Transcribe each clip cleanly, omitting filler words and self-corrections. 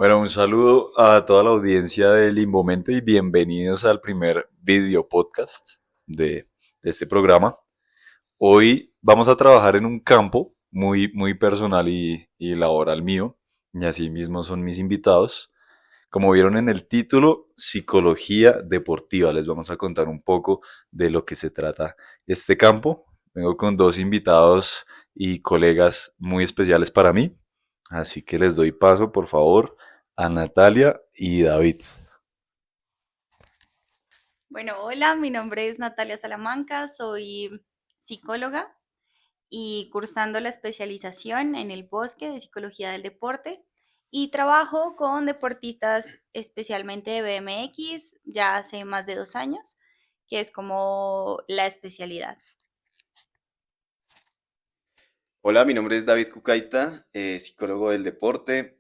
Bueno, un saludo a toda la audiencia de Limbomente y bienvenidos al primer video podcast de este programa. Hoy vamos a trabajar en un campo muy personal y laboral mío, y así mismo son mis invitados. Como vieron en el título, psicología deportiva. Les vamos a contar un poco de lo que se trata este campo. Vengo con dos invitados y colegas muy especiales para mí, así que les doy paso, por favor, a Natalia y David. Bueno, hola, mi nombre es Natalia Salamanca, soy psicóloga y cursando la especialización en el Bosque de Psicología del Deporte y trabajo con deportistas especialmente de BMX ya hace más de 2 años, que es como la especialidad. Hola, mi nombre es David Cucaita, psicólogo del deporte.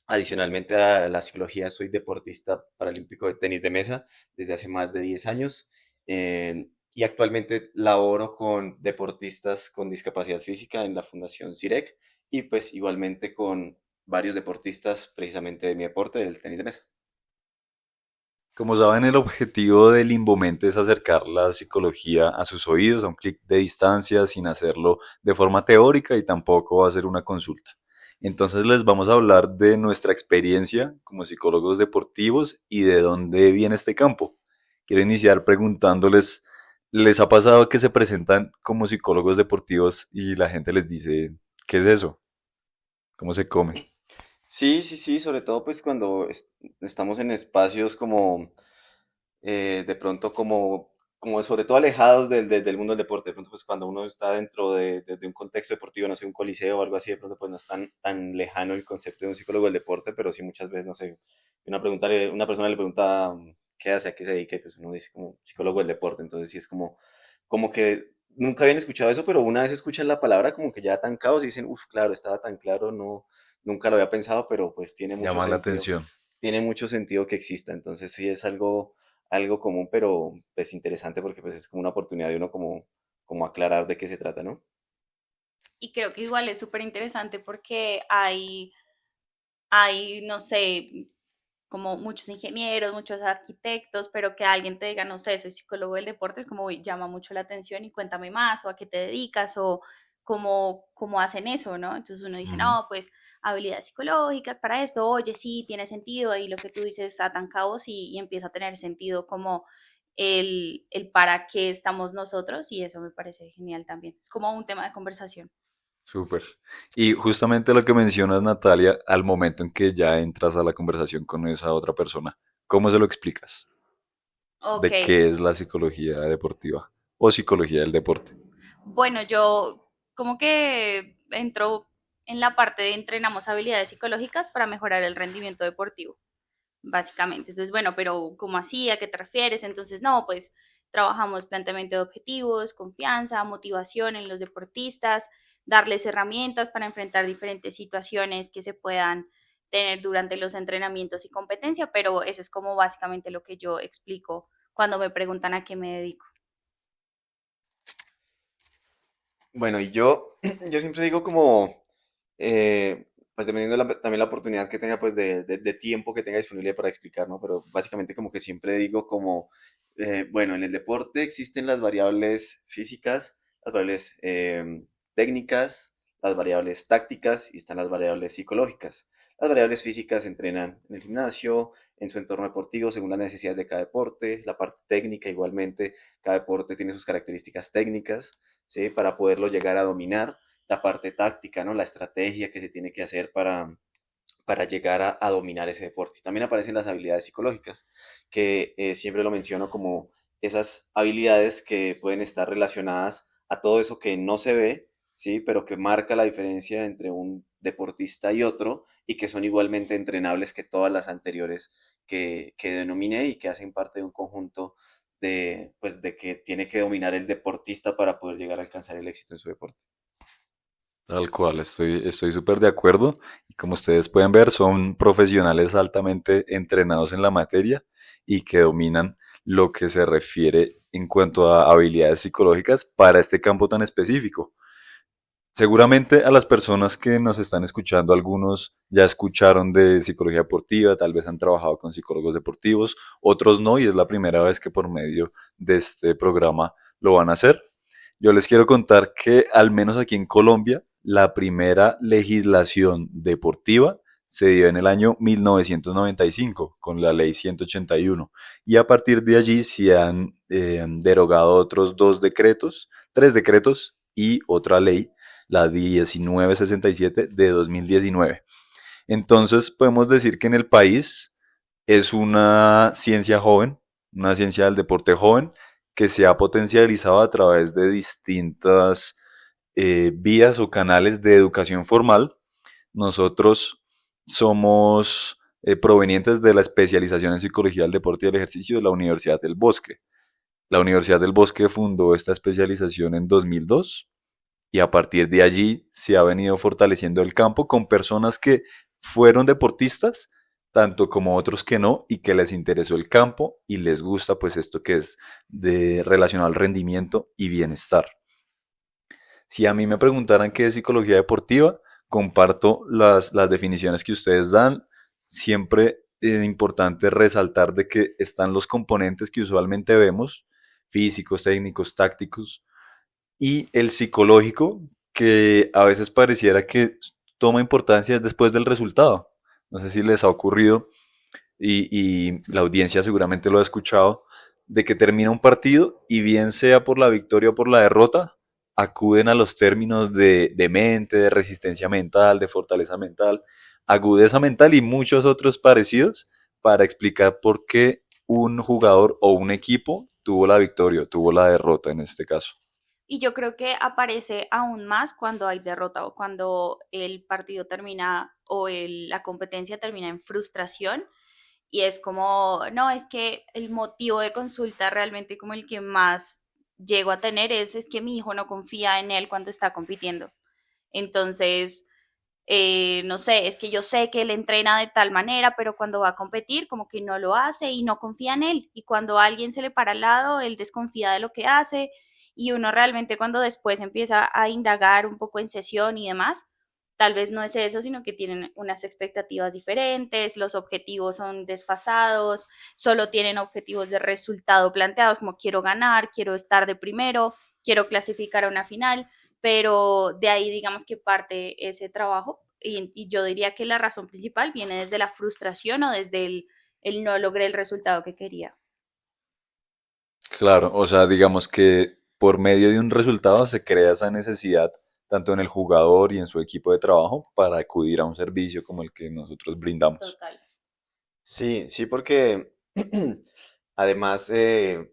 Adicionalmente a la psicología, soy deportista paralímpico de tenis de mesa desde hace más de 10 años y actualmente laboro con deportistas con discapacidad física en la Fundación CIREC y pues igualmente con varios deportistas precisamente de mi deporte, del tenis de mesa. Como saben, el objetivo del Limbomente es acercar la psicología a sus oídos a un clic de distancia sin hacerlo de forma teórica y tampoco va a ser una consulta. Entonces les vamos a hablar de nuestra experiencia como psicólogos deportivos y de dónde viene este campo. Quiero iniciar preguntándoles, ¿les ha pasado que se presentan como psicólogos deportivos y la gente les dice, ¿qué es eso? ¿Cómo se come? Sí, sí, sí, sobre todo pues cuando estamos en espacios como de pronto como sobre todo alejados del mundo del deporte. De pronto, pues cuando uno está dentro de un contexto deportivo, no sé, un coliseo o algo así, de pronto pues no es tan lejano el concepto de un psicólogo del deporte, pero sí muchas veces, no sé, una persona le pregunta qué hace, a qué se dedica, y pues uno dice como psicólogo del deporte. Entonces sí es como que nunca habían escuchado eso, pero una vez escuchan la palabra como que ya tan caos y dicen, uff, claro, estaba tan claro, no, nunca lo había pensado, pero pues Llama la atención. tiene mucho sentido que exista. Entonces sí es algo común, pero pues interesante porque pues es como una oportunidad de uno como aclarar de qué se trata, ¿no? Y creo que igual es súper interesante porque hay, no sé, como muchos ingenieros, muchos arquitectos, pero que alguien te diga, no sé, soy psicólogo del deporte, es como, uy, llama mucho la atención y cuéntame más, o a qué te dedicas, o cómo hacen eso, ¿no? Entonces uno dice, Ujú. no, pues habilidades psicológicas para esto, oye, sí, tiene sentido, y lo que tú dices atan cabos y empieza a tener sentido como el para qué estamos nosotros, y eso me parece genial también. Es como un tema de conversación. Súper. Y justamente lo que mencionas, Natalia, al momento en que ya entras a la conversación con esa otra persona, ¿cómo se lo explicas? Ok, ¿De qué es la psicología deportiva o psicología del deporte? bueno, yo como que entro en la parte de entrenamos habilidades psicológicas para mejorar el rendimiento deportivo, básicamente. Entonces, bueno, pero ¿cómo así? ¿A qué te refieres? Entonces, no, pues trabajamos planteamiento de objetivos, confianza, motivación en los deportistas, darles herramientas para enfrentar diferentes situaciones que se puedan tener durante los entrenamientos y competencia, pero eso es como básicamente lo que yo explico cuando me preguntan a qué me dedico. Bueno, y yo, yo siempre digo pues dependiendo de también la oportunidad que tenga, pues de tiempo que tenga disponible para explicar, ¿no? Pero básicamente como que siempre digo bueno, en el deporte existen las variables físicas, las variables técnicas, las variables tácticas y están las variables psicológicas. Las variables físicas se entrenan en el gimnasio, en su entorno deportivo, según las necesidades de cada deporte. La parte técnica igualmente, cada deporte tiene sus características técnicas. ¿Sí? Para poderlo llegar a dominar, la parte táctica, ¿no? La estrategia que se tiene que hacer para llegar a dominar ese deporte. También aparecen las habilidades psicológicas, que siempre lo menciono como esas habilidades que pueden estar relacionadas a todo eso que no se ve, ¿sí? Pero que marca la diferencia entre un deportista y otro y que son igualmente entrenables que todas las anteriores que denominé y que hacen parte de un conjunto pues, de que tiene que dominar el deportista para poder llegar a alcanzar el éxito en su deporte. Tal cual, estoy súper de acuerdo. Y como ustedes pueden ver, son profesionales altamente entrenados en la materia y que dominan lo que se refiere en cuanto a habilidades psicológicas para este campo tan específico. Seguramente a las personas que nos están escuchando, algunos ya escucharon de psicología deportiva, tal vez han trabajado con psicólogos deportivos, otros no, y es la primera vez que por medio de este programa lo van a hacer. Yo les quiero contar que al menos aquí en Colombia, la primera legislación deportiva se dio en el año 1995 con la ley 181 y a partir de allí se han derogado otros tres decretos y otra ley, la 1967 de 2019. Entonces podemos decir que en el país es una ciencia joven, una ciencia del deporte joven, que se ha potencializado a través de distintas vías o canales de educación formal. Nosotros somos provenientes de la especialización en psicología del deporte y del ejercicio de la Universidad del Bosque. La Universidad del Bosque fundó esta especialización en 2002 y a partir de allí se ha venido fortaleciendo el campo con personas que fueron deportistas, tanto como otros que no, y que les interesó el campo y les gusta pues esto que es de relacionado al rendimiento y bienestar. Si a mí me preguntaran qué es psicología deportiva, comparto las definiciones que ustedes dan. Siempre es importante resaltar de que están los componentes que usualmente vemos, físicos, técnicos, tácticos, y el psicológico, que a veces pareciera que toma importancia después del resultado. No sé si les ha ocurrido, y la audiencia seguramente lo ha escuchado, de que termina un partido y bien sea por la victoria o por la derrota, acuden a los términos de mente, de resistencia mental, de fortaleza mental, agudeza mental y muchos otros parecidos para explicar por qué un jugador o un equipo tuvo la victoria o tuvo la derrota en este caso. Y yo creo que aparece aún más cuando hay derrota o cuando el partido termina o la competencia termina en frustración y es como, no, es que el motivo de consulta realmente como el que más llego a tener es que mi hijo no confía en él cuando está compitiendo. Entonces, no sé, es que yo sé que él entrena de tal manera, pero cuando va a competir como que no lo hace y no confía en él. Y cuando alguien se le para al lado, él desconfía de lo que hace y uno realmente cuando después empieza a indagar un poco en sesión y demás, tal vez no es eso, sino que tienen unas expectativas diferentes, los objetivos son desfasados, solo tienen objetivos de resultado planteados como quiero ganar, quiero estar de primero, quiero clasificar a una final, pero de ahí digamos que parte ese trabajo y yo diría que la razón principal viene desde la frustración o desde el no logré el resultado que quería. Claro, o sea, digamos que por medio de un resultado se crea esa necesidad tanto en el jugador y en su equipo de trabajo para acudir a un servicio como el que nosotros brindamos. Total. Sí, sí, porque además,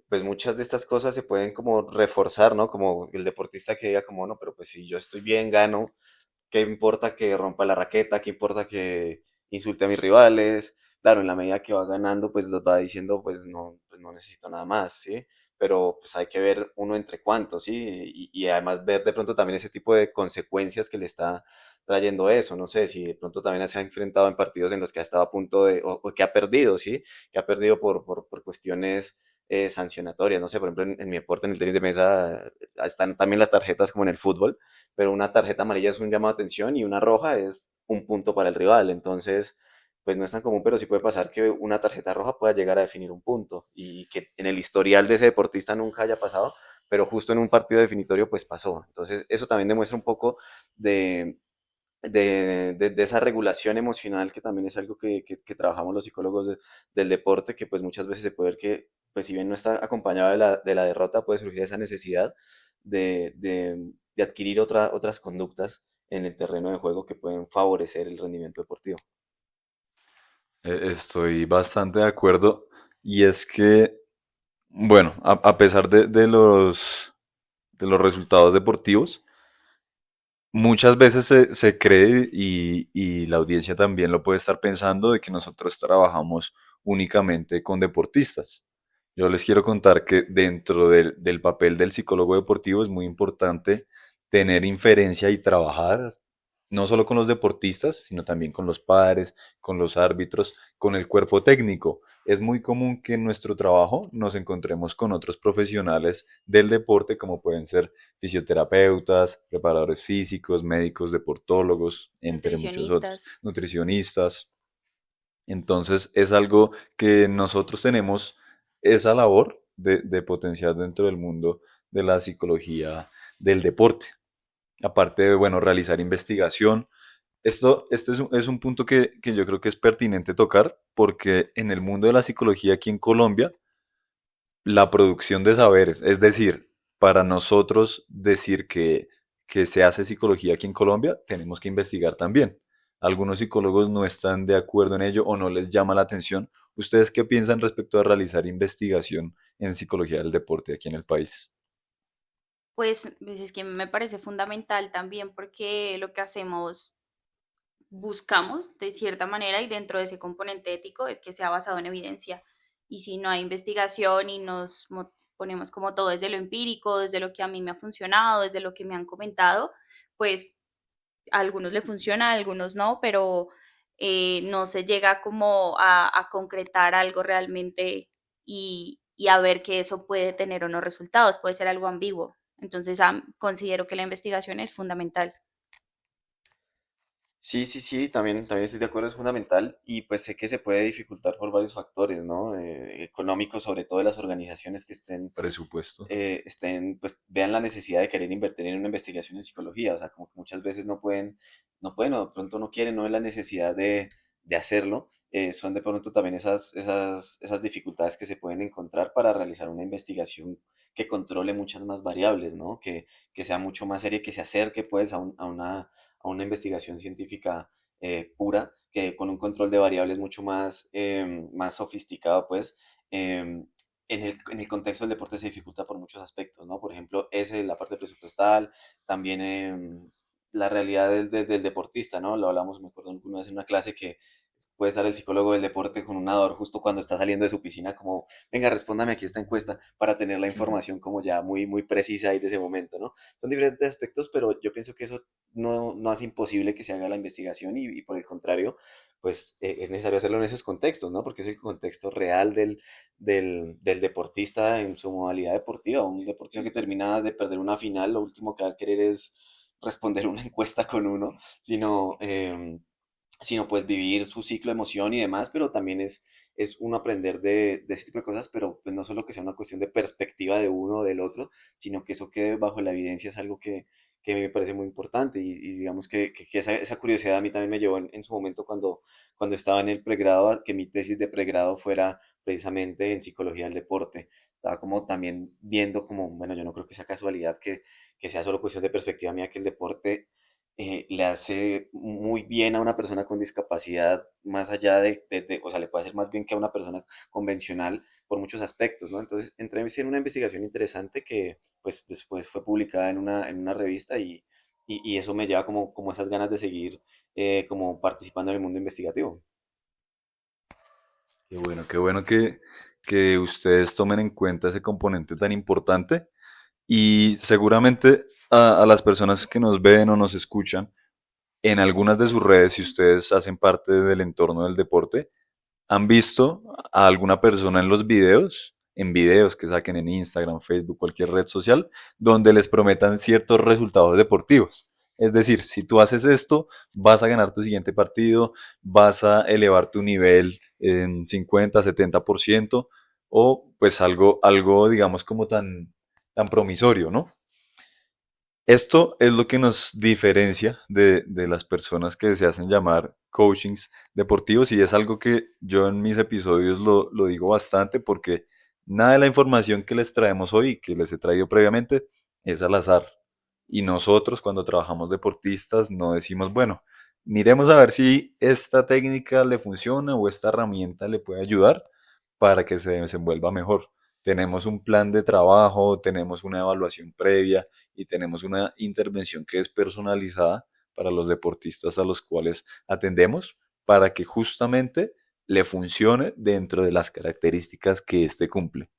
pues muchas de estas cosas se pueden como reforzar, ¿no? Como el deportista que diga como, no, pero pues si yo estoy bien, gano, ¿qué importa que rompa la raqueta? ¿Qué importa que insulte a mis rivales? Claro, en la medida que va ganando, pues va diciendo, pues no necesito nada más, ¿sí? Pero pues hay que ver uno entre cuántos, ¿sí? Y además ver de pronto también ese tipo de consecuencias que le está trayendo eso. No sé si de pronto también se ha enfrentado en partidos en los que ha estado a punto de, o que ha perdido, ¿sí? Que ha perdido por cuestiones sancionatorias. No sé, por ejemplo, en mi deporte, en el tenis de mesa, están también las tarjetas como en el fútbol, pero una tarjeta amarilla es un llamado de atención y una roja es un punto para el rival. Entonces, pues no es tan común, pero sí puede pasar que una tarjeta roja pueda llegar a definir un punto y que en el historial de ese deportista nunca haya pasado, pero justo en un partido definitorio pues pasó. Entonces, eso también demuestra un poco de, de esa regulación emocional que también es algo que trabajamos los psicólogos del deporte, que pues muchas veces se puede ver que, pues si bien no está acompañado de la derrota, puede surgir esa necesidad de adquirir otras conductas en el terreno de juego que pueden favorecer el rendimiento deportivo. Estoy bastante de acuerdo y es que, bueno, a pesar de los resultados deportivos, muchas veces se cree y la audiencia también lo puede estar pensando de que nosotros trabajamos únicamente con deportistas. Yo les quiero contar que dentro del papel del psicólogo deportivo es muy importante tener inferencia y trabajar no solo con los deportistas, sino también con los padres, con los árbitros, con el cuerpo técnico. Es muy común que en nuestro trabajo nos encontremos con otros profesionales del deporte, como pueden ser fisioterapeutas, preparadores físicos, médicos, deportólogos, entre muchos otros, Nutricionistas. nutricionistas. Entonces es algo que nosotros tenemos esa labor de potenciar dentro del mundo de la psicología del deporte. Aparte de, bueno, realizar investigación. Este es un punto que yo creo que es pertinente tocar porque en el mundo de la psicología aquí en Colombia, la producción de saberes, es decir, para nosotros decir que se hace psicología aquí en Colombia, tenemos que investigar también. Algunos psicólogos no están de acuerdo en ello o no les llama la atención. ¿Ustedes qué piensan respecto a realizar investigación en psicología del deporte aquí en el país? Pues es que me parece fundamental también porque lo que hacemos, buscamos de cierta manera y dentro de ese componente ético es que sea basado en evidencia. Y si no hay investigación y ponemos como todo desde lo empírico, desde lo que a mí me ha funcionado, desde lo que me han comentado, pues a algunos le funciona, a algunos no, pero no se llega como a concretar algo realmente y a ver que eso puede tener o no resultados, puede ser algo ambiguo. Entonces, considero que la investigación es fundamental. Sí, sí, sí, también estoy de acuerdo, es fundamental y pues sé que se puede dificultar por varios factores, ¿no? Económicos, sobre todo de las organizaciones que Presupuesto. pues vean la necesidad de querer invertir en una investigación en psicología, o sea, como que muchas veces no pueden o de pronto no quieren, no ven la necesidad de hacerlo, son de pronto también esas dificultades que se pueden encontrar para realizar una investigación que controle muchas más variables, ¿no? Que sea mucho más seria, que se acerque pues a una investigación científica pura, que con un control de variables mucho más sofisticado, pues, em, en el contexto del deporte se dificulta por muchos aspectos, ¿no? Por ejemplo, la parte presupuestal, también la realidad del deportista, ¿no? Lo hablamos, me acuerdo alguna vez en una clase que puede estar el psicólogo del deporte con un nadador justo cuando está saliendo de su piscina, como, venga, respóndame aquí esta encuesta para tener la información como ya muy, muy precisa ahí de ese momento, ¿no? Son diferentes aspectos, pero yo pienso que eso no hace imposible que se haga la investigación y por el contrario, pues es necesario hacerlo en esos contextos, ¿no? Porque es el contexto real del deportista en su modalidad deportiva. Un deportista que termina de perder una final, lo último que va a querer es responder una encuesta con uno, sino, sino pues vivir su ciclo de emoción y demás, pero también es uno aprender de ese tipo de cosas, pero pues no solo que sea una cuestión de perspectiva de uno o del otro, sino que eso quede bajo la evidencia es algo que me parece muy importante y digamos que esa curiosidad a mí también me llevó en su momento cuando estaba en el pregrado, a que mi tesis de pregrado fuera precisamente en psicología del deporte. Estaba como también viendo como, bueno, yo no creo que sea casualidad que sea solo cuestión de perspectiva mía que el deporte le hace muy bien a una persona con discapacidad, más allá o sea, le puede hacer más bien que a una persona convencional por muchos aspectos, ¿no? Entonces, entré en una investigación interesante que, pues, después fue publicada en una revista y eso me lleva como esas ganas de seguir como participando en el mundo investigativo. Qué bueno que ustedes tomen en cuenta ese componente tan importante y seguramente a las personas que nos ven o nos escuchan, en algunas de sus redes, si ustedes hacen parte del entorno del deporte, han visto a alguna persona en los videos, en videos que saquen en Instagram, Facebook, cualquier red social, donde les prometan ciertos resultados deportivos. Es decir, si tú haces esto, vas a ganar tu siguiente partido, vas a elevar tu nivel en 50, 70%, o pues algo digamos como tan promisorio, ¿no? Esto es lo que nos diferencia de las personas que se hacen llamar coachings deportivos y es algo que yo en mis episodios lo digo bastante porque nada de la información que les traemos hoy, que les he traído previamente, es al azar. Y nosotros cuando trabajamos deportistas no decimos, bueno, miremos a ver si esta técnica le funciona o esta herramienta le puede ayudar para que se desenvuelva mejor. Tenemos un plan de trabajo, tenemos una evaluación previa y tenemos una intervención que es personalizada para los deportistas a los cuales atendemos para que justamente le funcione dentro de las características que éste cumple.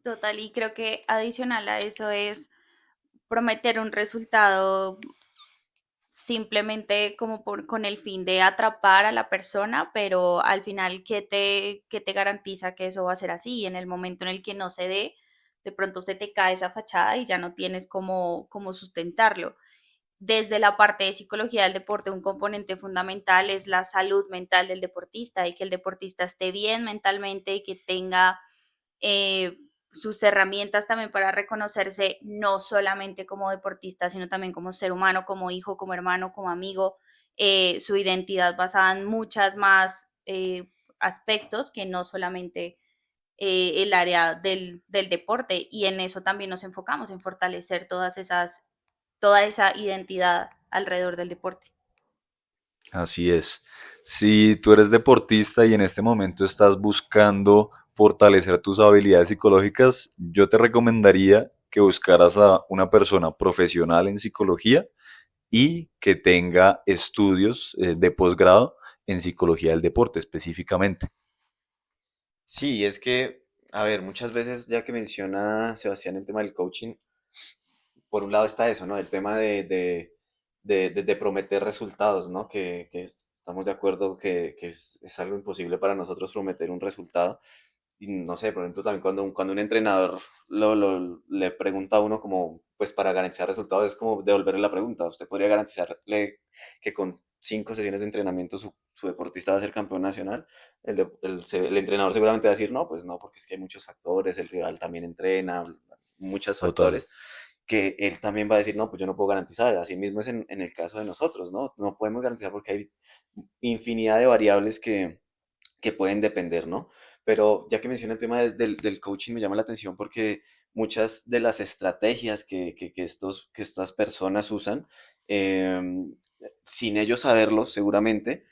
Total, y creo que adicional a eso es prometer un resultado simplemente como con el fin de atrapar a la persona, pero al final, qué te garantiza que eso va a ser así? Y en el momento en el que no se dé, de pronto se te cae esa fachada y ya no tienes cómo sustentarlo. Desde la parte de psicología del deporte, un componente fundamental es la salud mental del deportista y que el deportista esté bien mentalmente y que tenga sus herramientas también para reconocerse no solamente como deportista, sino también como ser humano, como hijo, como hermano, como amigo, su identidad basada en muchas más aspectos que no solamente el área del deporte, y en eso también nos enfocamos, en fortalecer toda esa identidad alrededor del deporte. Así es. Si tú eres deportista y en este momento estás buscando fortalecer tus habilidades psicológicas, yo te recomendaría que buscaras a una persona profesional en psicología y que tenga estudios de posgrado en psicología del deporte específicamente. Sí, es que, a ver, muchas veces, ya que menciona Sebastián el tema del coaching, por un lado está eso, ¿no? El tema de prometer resultados, ¿no? Estamos de acuerdo que es algo imposible para nosotros prometer un resultado. Y no sé, por ejemplo, también cuando un entrenador le pregunta a uno como, pues para garantizar resultados, es como devolverle la pregunta. ¿Usted podría garantizarle que con 5 sesiones de entrenamiento su deportista va a ser campeón nacional? El entrenador seguramente va a decir, no, pues no, porque es que hay muchos factores, el rival también entrena, muchos Total. factores que él también va a decir, no, pues yo no puedo garantizar. Así mismo es en el caso de nosotros, ¿no? No podemos garantizar porque hay infinidad de variables que pueden depender, ¿no? Pero ya que menciona el tema del coaching, me llama la atención porque muchas de las estrategias que estas personas usan, em, sin ellos saberlo, seguramente,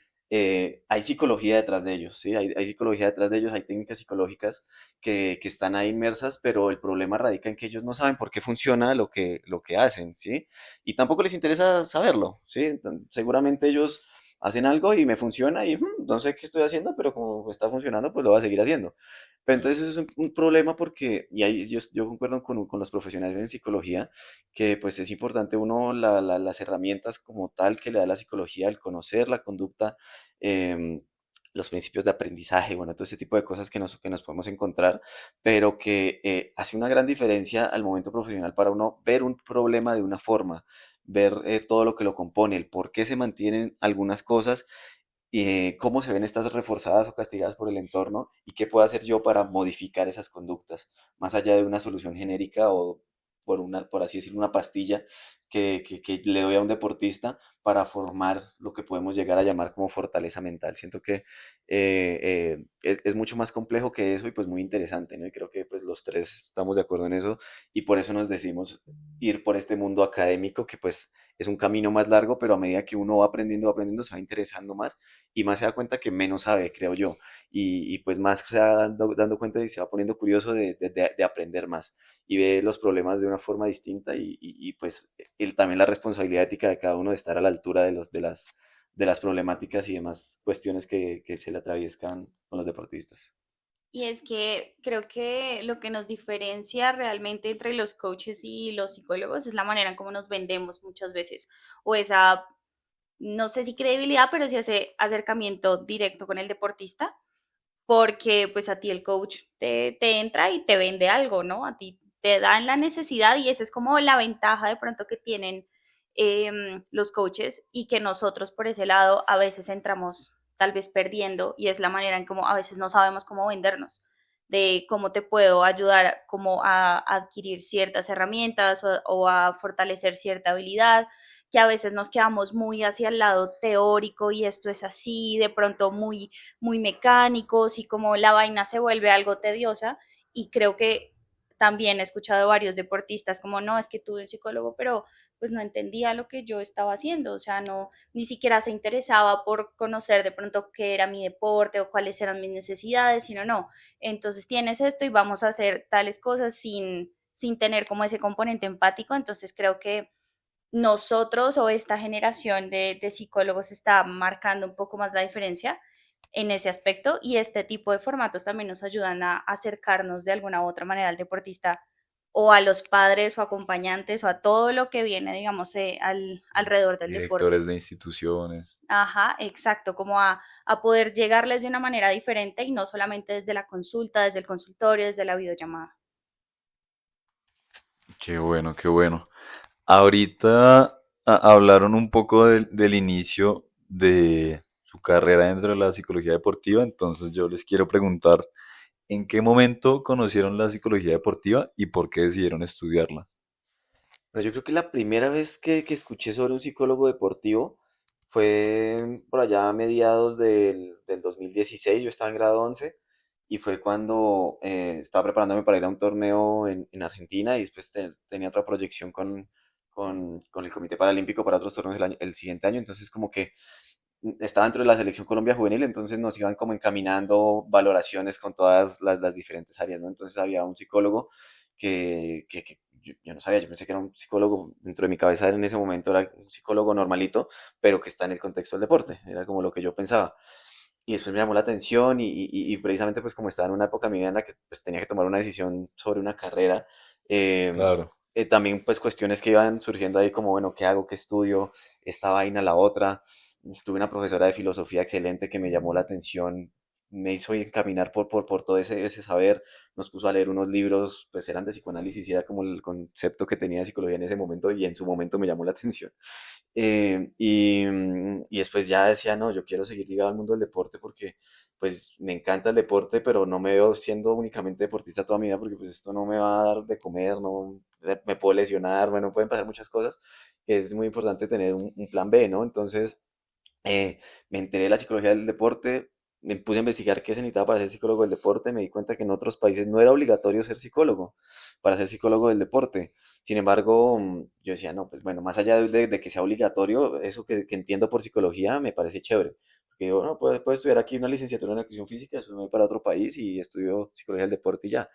hay psicología detrás de ellos, ¿sí? Hay psicología detrás de ellos, hay técnicas psicológicas que están ahí inmersas, pero el problema radica en que ellos no saben por qué funciona lo que hacen, ¿sí? Y tampoco les interesa saberlo, ¿sí? Seguramente ellos hacen algo y me funciona y no sé qué estoy haciendo, pero como está funcionando, pues lo voy a seguir haciendo. Pero entonces eso es un problema porque, y ahí yo concuerdo con los profesionales en psicología, que pues es importante uno las herramientas como tal que le da la psicología, el conocer la conducta, em, los principios de aprendizaje, bueno, todo ese tipo de cosas que nos podemos encontrar, pero que hace una gran diferencia al momento profesional para uno ver un problema de una forma, ver todo lo que lo compone, el por qué se mantienen algunas cosas, cómo se ven estas reforzadas o castigadas por el entorno y qué puedo hacer yo para modificar esas conductas, más allá de una solución genérica o por así decirlo, una pastilla que le doy a un deportista para formar lo que podemos llegar a llamar como fortaleza mental. Siento que es mucho más complejo que eso y pues muy interesante, ¿no? Y creo que pues los tres estamos de acuerdo en eso y por eso nos decimos ir por este mundo académico que pues es un camino más largo, pero a medida que uno va aprendiendo, se va interesando más y más se da cuenta que menos sabe, creo yo. Y pues más se va dando cuenta y se va poniendo curioso de aprender más y ve los problemas de una forma distinta y, pues también la responsabilidad ética de cada uno de estar a la altura de las problemáticas y demás cuestiones que se le atraviesan con los deportistas. Y es que creo que lo que nos diferencia realmente entre los coaches y los psicólogos es la manera en cómo nos vendemos muchas veces, o esa, no sé si credibilidad, pero sí ese acercamiento directo con el deportista, porque pues a ti el coach te entra y te vende algo, ¿no? A ti te dan la necesidad y esa es como la ventaja de pronto que tienen los coaches, y que nosotros por ese lado a veces entramos tal vez perdiendo, y es la manera en cómo a veces no sabemos cómo vendernos, de cómo te puedo ayudar como a adquirir ciertas herramientas o a fortalecer cierta habilidad, que a veces nos quedamos muy hacia el lado teórico y esto es así, de pronto muy mecánicos, y como la vaina se vuelve algo tediosa. Y creo que también he escuchado varios deportistas como, no, es que tuve un psicólogo, pero pues no entendía lo que yo estaba haciendo, o sea, no, ni siquiera se interesaba por conocer de pronto qué era mi deporte o cuáles eran mis necesidades, sino no, entonces tienes esto y vamos a hacer tales cosas sin tener como ese componente empático. Entonces creo que nosotros o esta generación de psicólogos está marcando un poco más la diferencia en ese aspecto, y este tipo de formatos también nos ayudan a acercarnos de alguna u otra manera al deportista o a los padres o acompañantes o a todo lo que viene, digamos, alrededor del Directores deporte. de instituciones. Ajá, exacto, como a poder llegarles de una manera diferente y no solamente desde la consulta, desde el consultorio, desde la videollamada. Qué bueno, qué bueno. Ahorita hablaron un poco del inicio de su carrera dentro de la psicología deportiva, entonces yo les quiero preguntar, ¿en qué momento conocieron la psicología deportiva y por qué decidieron estudiarla? Pero yo creo que la primera vez que escuché sobre un psicólogo deportivo fue por allá a mediados del 2016. Yo estaba en grado 11 y fue cuando estaba preparándome para ir a un torneo en Argentina y después tenía otra proyección con el Comité Paralímpico para otros torneos el siguiente año. Entonces como que estaba dentro de la selección Colombia Juvenil, entonces nos iban como encaminando valoraciones con todas las diferentes áreas, ¿no? Entonces había un psicólogo que yo no sabía, yo pensé que era un psicólogo, dentro de mi cabeza en ese momento era un psicólogo normalito, pero que está en el contexto del deporte, era como lo que yo pensaba. Y después me llamó la atención y precisamente pues como estaba en una época de mi vida en la que pues tenía que tomar una decisión sobre una carrera, eh, Claro. también pues cuestiones que iban surgiendo ahí como, bueno, ¿qué hago? ¿Qué estudio? Esta vaina, la otra. Tuve una profesora de filosofía excelente que me llamó la atención, me hizo encaminar por todo ese saber, nos puso a leer unos libros, pues eran de psicoanálisis y era como el concepto que tenía de psicología en ese momento y en su momento me llamó la atención. Y después ya decía, no, yo quiero seguir ligado al mundo del deporte porque pues me encanta el deporte, pero no me veo siendo únicamente deportista toda mi vida porque pues esto no me va a dar de comer, no me puedo lesionar, bueno, pueden pasar muchas cosas, que es muy importante tener un plan B, ¿no? Entonces me enteré de la psicología del deporte, me puse a investigar qué se necesitaba para ser psicólogo del deporte, me di cuenta que en otros países no era obligatorio ser psicólogo para ser psicólogo del deporte. Sin embargo, yo decía, no, pues bueno, más allá de que sea obligatorio, eso que entiendo por psicología me parece chévere. Porque digo, no, puedo estudiar aquí una licenciatura en educación física, después me voy para otro país y estudio psicología del deporte y ya.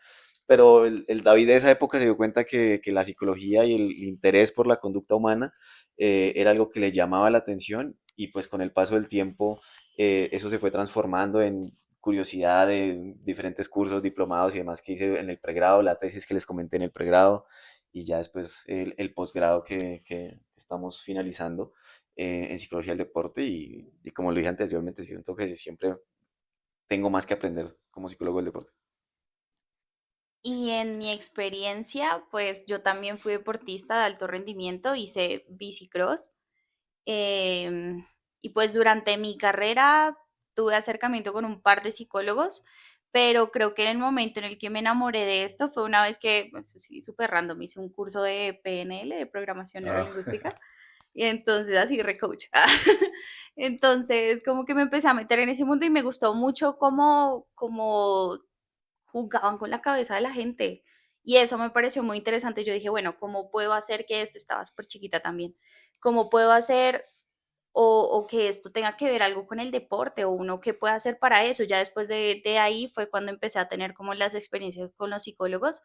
Pero el David de esa época se dio cuenta que la psicología y el interés por la conducta humana era algo que le llamaba la atención y pues con el paso del tiempo eso se fue transformando en curiosidad de diferentes cursos, diplomados y demás que hice en el pregrado, la tesis que les comenté en el pregrado y ya después el posgrado que estamos finalizando en psicología del deporte y como lo dije anteriormente, siento que siempre tengo más que aprender como psicólogo del deporte. Y en mi experiencia, pues yo también fui deportista de alto rendimiento, hice bicicross. em, y pues durante mi carrera tuve acercamiento con un par de psicólogos, pero creo que en el momento en el que me enamoré de esto fue una vez que, pues sí, súper random, hice un curso de PNL, de programación Ah, neurolingüística, y entonces así recoach. Entonces como que me empecé a meter en ese mundo y me gustó mucho cómo jugaban con la cabeza de la gente. Y eso me pareció muy interesante. Yo dije, bueno, ¿cómo puedo hacer que esto, estaba súper chiquita también, cómo puedo hacer o que esto tenga que ver algo con el deporte o uno qué puede hacer para eso? Ya después de ahí fue cuando empecé a tener como las experiencias con los psicólogos.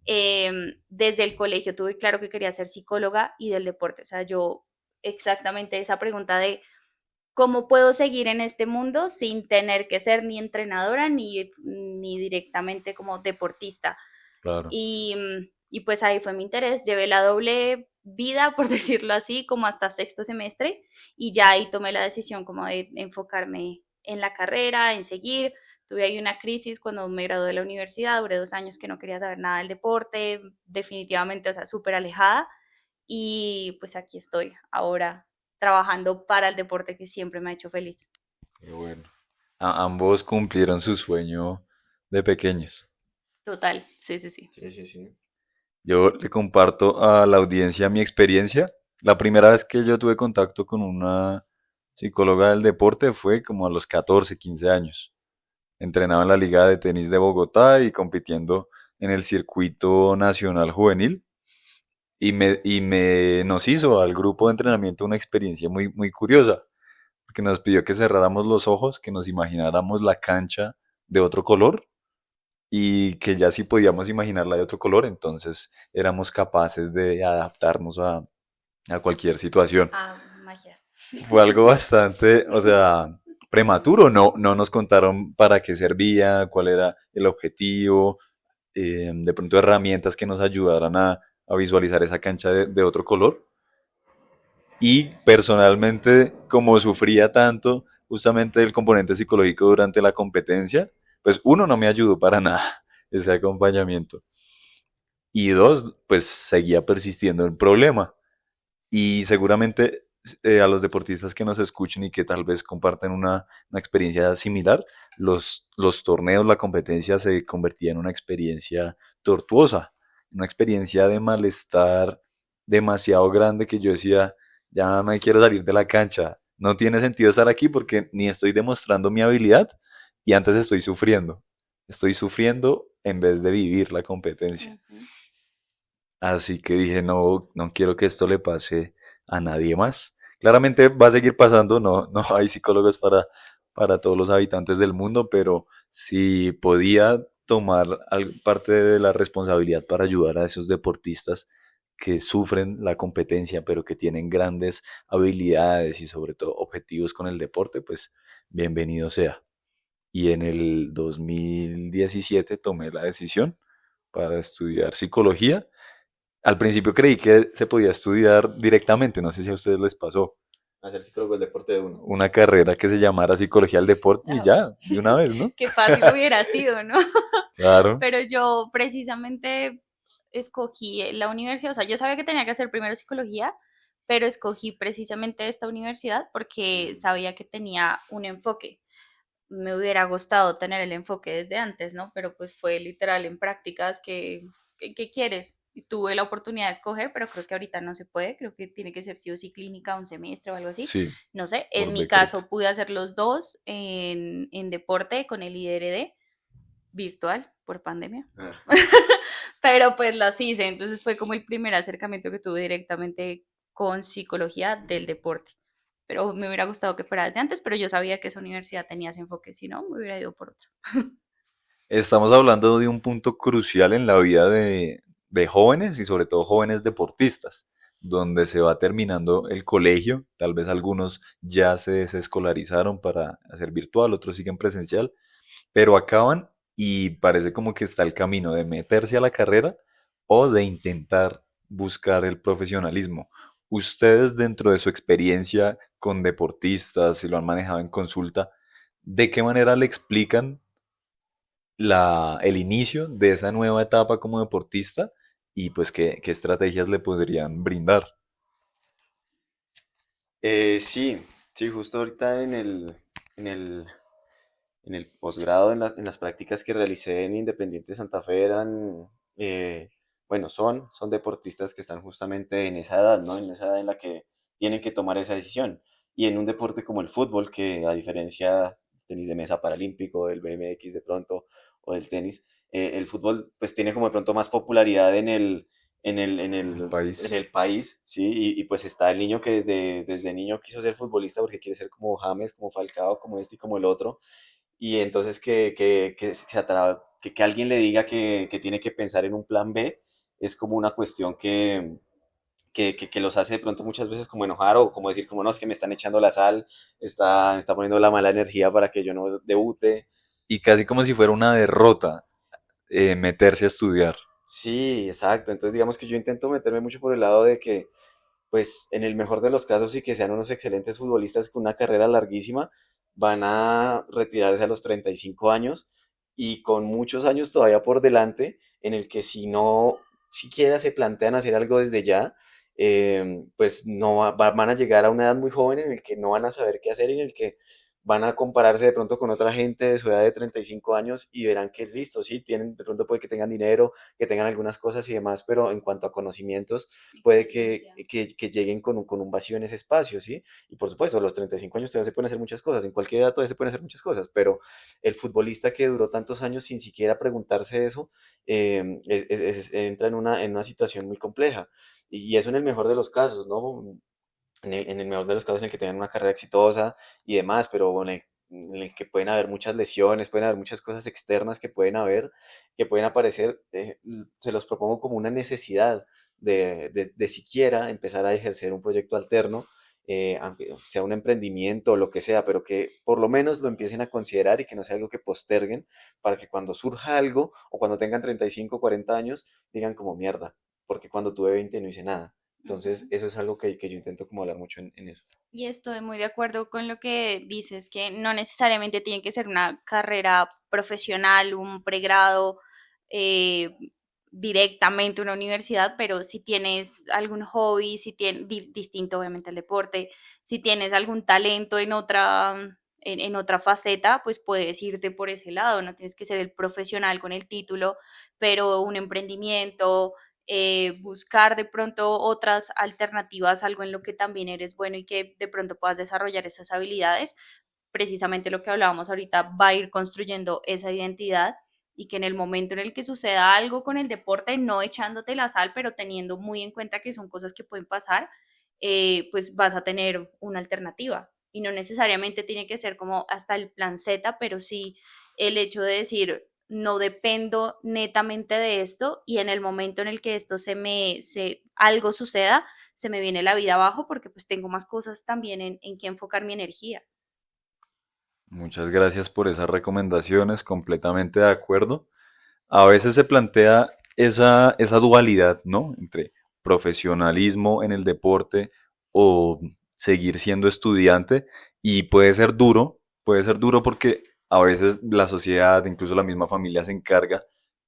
Desde el colegio tuve claro que quería ser psicóloga y del deporte. O sea, yo exactamente esa pregunta de cómo puedo seguir en este mundo sin tener que ser ni entrenadora ni directamente como deportista. claro. Y pues ahí fue mi interés. Llevé la doble vida, por decirlo así, como hasta sexto semestre y ya ahí tomé la decisión como de enfocarme en la carrera, en seguir. Tuve ahí una crisis cuando me gradué de la universidad, duré 2 años que no quería saber nada del deporte, definitivamente, o sea, súper alejada. Y pues aquí estoy ahora trabajando para el deporte que siempre me ha hecho feliz. Qué bueno. Ambos cumplieron su sueño de pequeños. Total, sí, sí, sí. Sí, sí, sí. Yo le comparto a la audiencia mi experiencia. La primera vez que yo tuve contacto con una psicóloga del deporte fue como a los 14, 15 años. Entrenaba en la Liga de Tenis de Bogotá y compitiendo en el circuito nacional juvenil. Nos hizo al grupo de entrenamiento una experiencia muy, muy curiosa, porque nos pidió que cerráramos los ojos, que nos imagináramos la cancha de otro color y que ya si podíamos imaginarla de otro color, entonces éramos capaces de adaptarnos a cualquier situación. Ah, magia. Fue algo bastante, o sea, prematuro, no nos contaron para qué servía, cuál era el objetivo, de pronto herramientas que nos ayudaran a visualizar esa cancha de otro color. Y personalmente, como sufría tanto justamente el componente psicológico durante la competencia, pues uno, no me ayudó para nada ese acompañamiento. Y dos, pues seguía persistiendo el problema. Y seguramente a los deportistas que nos escuchen y que tal vez comparten una experiencia similar, los torneos, la competencia se convertía en una experiencia tortuosa, una experiencia de malestar demasiado grande que yo decía, ya me quiero salir de la cancha, no tiene sentido estar aquí porque ni estoy demostrando mi habilidad y antes estoy sufriendo en vez de vivir la competencia. Ujú. Así que dije, no, no quiero que esto le pase a nadie más. Claramente va a seguir pasando, no, no hay psicólogos para todos los habitantes del mundo, pero si podía tomar parte de la responsabilidad para ayudar a esos deportistas que sufren la competencia, pero que tienen grandes habilidades y sobre todo objetivos con el deporte, pues bienvenido sea. Y en el 2017 tomé la decisión para estudiar psicología. Al principio creí que se podía estudiar directamente, no sé si a ustedes les pasó, Hacer psicólogo del deporte de uno. una carrera que se llamara psicología del deporte y Ah, ya, de una vez, ¿no? qué fácil hubiera sido, ¿no? Claro, Pero yo precisamente escogí la universidad, o sea, yo sabía que tenía que hacer primero psicología, pero escogí precisamente esta universidad porque sabía que tenía un enfoque. Me hubiera gustado tener el enfoque desde antes, ¿no? Pero pues fue literal en prácticas que quieres. Y tuve la oportunidad de escoger, pero creo que ahorita no se puede, creo que tiene que ser sí o sí clínica un semestre o algo así. sí, No sé, en por mi decreto. caso pude hacer los dos en deporte con el IDRD virtual por pandemia, Ah, pero pues las hice, entonces fue como el primer acercamiento que tuve directamente con psicología del deporte. Pero me hubiera gustado que fuera desde antes, pero yo sabía que esa universidad tenía ese enfoque, si no, me hubiera ido por otra. Estamos hablando de un punto crucial en la vida de jóvenes y sobre todo jóvenes deportistas, donde se va terminando el colegio, tal vez algunos ya se desescolarizaron para hacer virtual, otros siguen presencial, pero acaban y parece como que está el camino de meterse a la carrera o de intentar buscar el profesionalismo. Ustedes dentro de su experiencia con deportistas, si lo han manejado en consulta, ¿de qué manera le explican el inicio de esa nueva etapa como deportista y pues qué estrategias le podrían brindar? sí, sí, justo ahorita en el, en el posgrado, en las prácticas que realicé en Independiente Santa Fe eran, bueno, son deportistas que están justamente en esa edad, ¿no? En esa edad en la que tienen que tomar esa decisión. Y en un deporte como el fútbol, que a diferencia del tenis de mesa paralímpico, del BMX de pronto, o del tenis, el fútbol pues tiene como de pronto más popularidad El en país. el país, ¿sí? Y pues está el niño que desde niño quiso ser futbolista porque quiere ser como James, como Falcao, como este y como el otro y entonces que alguien le diga que tiene que pensar en un plan B es como una cuestión que los hace de pronto muchas veces como enojar o como decir como no, es que me están echando la sal, está poniendo la mala energía para que yo no debute. Y casi como si fuera una derrota meterse a estudiar. Sí, exacto. Entonces digamos que yo intento meterme mucho por el lado de que pues en el mejor de los casos y que sean unos excelentes futbolistas con una carrera larguísima, van a retirarse a los 35 años y con muchos años todavía por delante, en el que si no siquiera se plantean hacer algo desde ya, pues no van a llegar a una edad muy joven en el que no van a saber qué hacer, en el que van a compararse de pronto con otra gente de su edad de 35 años y verán que es listo, sí, tienen, de pronto puede que tengan dinero, que tengan algunas cosas y demás, pero en cuanto a conocimientos, puede Experiencia. que lleguen con un vacío en ese espacio, ¿sí? Y por supuesto, a los 35 años todavía se pueden hacer muchas cosas, en cualquier edad todavía se pueden hacer muchas cosas, pero el futbolista que duró tantos años sin siquiera preguntarse eso, entra en una situación muy compleja. Y eso en el mejor de los casos, ¿no? En el mejor de los casos en el que tengan una carrera exitosa y demás, pero en el que pueden haber muchas lesiones, pueden haber muchas cosas externas que pueden haber, que pueden aparecer, se los propongo como una necesidad de siquiera empezar a ejercer un proyecto alterno aunque sea un emprendimiento o lo que sea, pero que por lo menos lo empiecen a considerar y que no sea algo que posterguen para que cuando surja algo o cuando tengan 35 o 40 años digan como mierda, porque cuando tuve 20 no hice nada. Entonces, Ujú. eso es algo que yo intento como hablar mucho en eso. Y estoy muy de acuerdo con lo que dices, que no necesariamente tiene que ser una carrera profesional, un pregrado, eh, directamente una universidad, pero si tienes algún hobby, si tienes, distinto obviamente al deporte, si tienes algún talento en en otra faceta, pues puedes irte por ese lado, no tienes que ser el profesional con el título, pero un emprendimiento, buscar de pronto otras alternativas, algo en lo que también eres bueno y que de pronto puedas desarrollar esas habilidades, precisamente lo que hablábamos ahorita, va a ir construyendo esa identidad y que en el momento en el que suceda algo con el deporte, no echándote la sal, pero teniendo muy en cuenta que son cosas que pueden pasar, pues vas a tener una alternativa. Y no necesariamente tiene que ser como hasta el plan Z, pero sí el hecho de decir, no dependo netamente de esto y en el momento en el que esto algo suceda, se me viene la vida abajo porque pues tengo más cosas también en que enfocar mi energía. Muchas gracias por esas recomendaciones, completamente de acuerdo. A veces se plantea esa dualidad, ¿no? Entre profesionalismo en el deporte o seguir siendo estudiante y puede ser duro porque a veces la sociedad, incluso la misma familia se encarga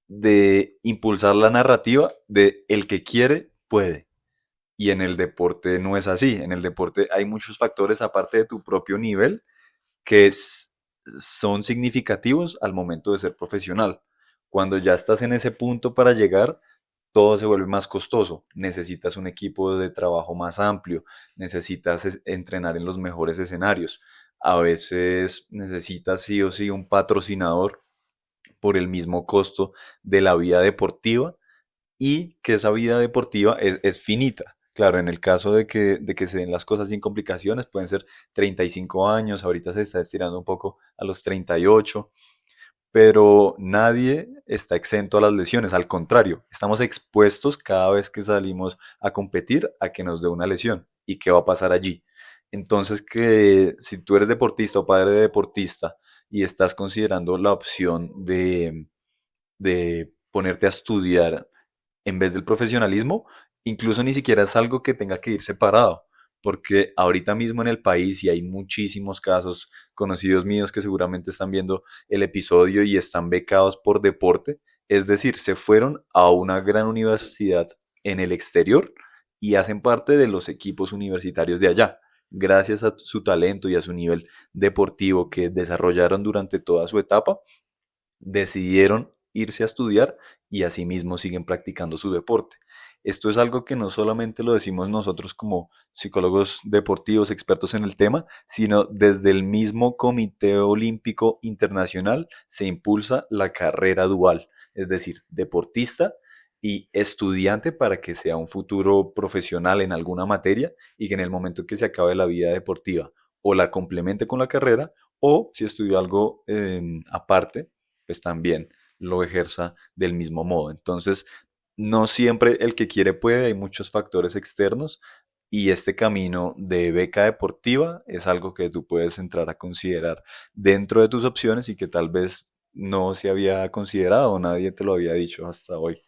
de impulsar la narrativa de el que quiere, puede. Y en el deporte no es así. En el deporte hay muchos factores aparte de tu propio nivel que son significativos al momento de ser profesional. Cuando ya estás en ese punto para llegar, todo se vuelve más costoso. Necesitas un equipo de trabajo más amplio, necesitas entrenar en los mejores escenarios. A veces necesitas sí o sí un patrocinador por el mismo costo de la vida deportiva y que esa vida deportiva es finita. Claro, en el caso de que se den las cosas sin complicaciones, pueden ser 35 años, ahorita se está estirando un poco a los 38, pero nadie está exento a las lesiones, al contrario, estamos expuestos cada vez que salimos a competir a que nos dé una lesión. ¿Y qué va a pasar allí? Entonces, que si tú eres deportista o padre de deportista y estás considerando la opción de ponerte a estudiar en vez del profesionalismo, incluso ni siquiera es algo que tenga que ir separado, porque ahorita mismo en el país y hay muchísimos casos conocidos míos que seguramente están viendo el episodio y están becados por deporte, es decir, se fueron a una gran universidad en el exterior y hacen parte de los equipos universitarios de allá, gracias a su talento y a su nivel deportivo que desarrollaron durante toda su etapa, decidieron irse a estudiar y asimismo siguen practicando su deporte. Esto es algo que no solamente lo decimos nosotros como psicólogos deportivos expertos en el tema, sino desde el mismo Comité Olímpico Internacional se impulsa la carrera dual, es decir, deportista y estudiante para que sea un futuro profesional en alguna materia y que en el momento que se acabe la vida deportiva o la complemente con la carrera o si estudió algo aparte, pues también lo ejerza del mismo modo. Entonces, no siempre el que quiere puede, hay muchos factores externos y este camino de beca deportiva es algo que tú puedes entrar a considerar dentro de tus opciones y que tal vez no se había considerado o nadie te lo había dicho hasta hoy.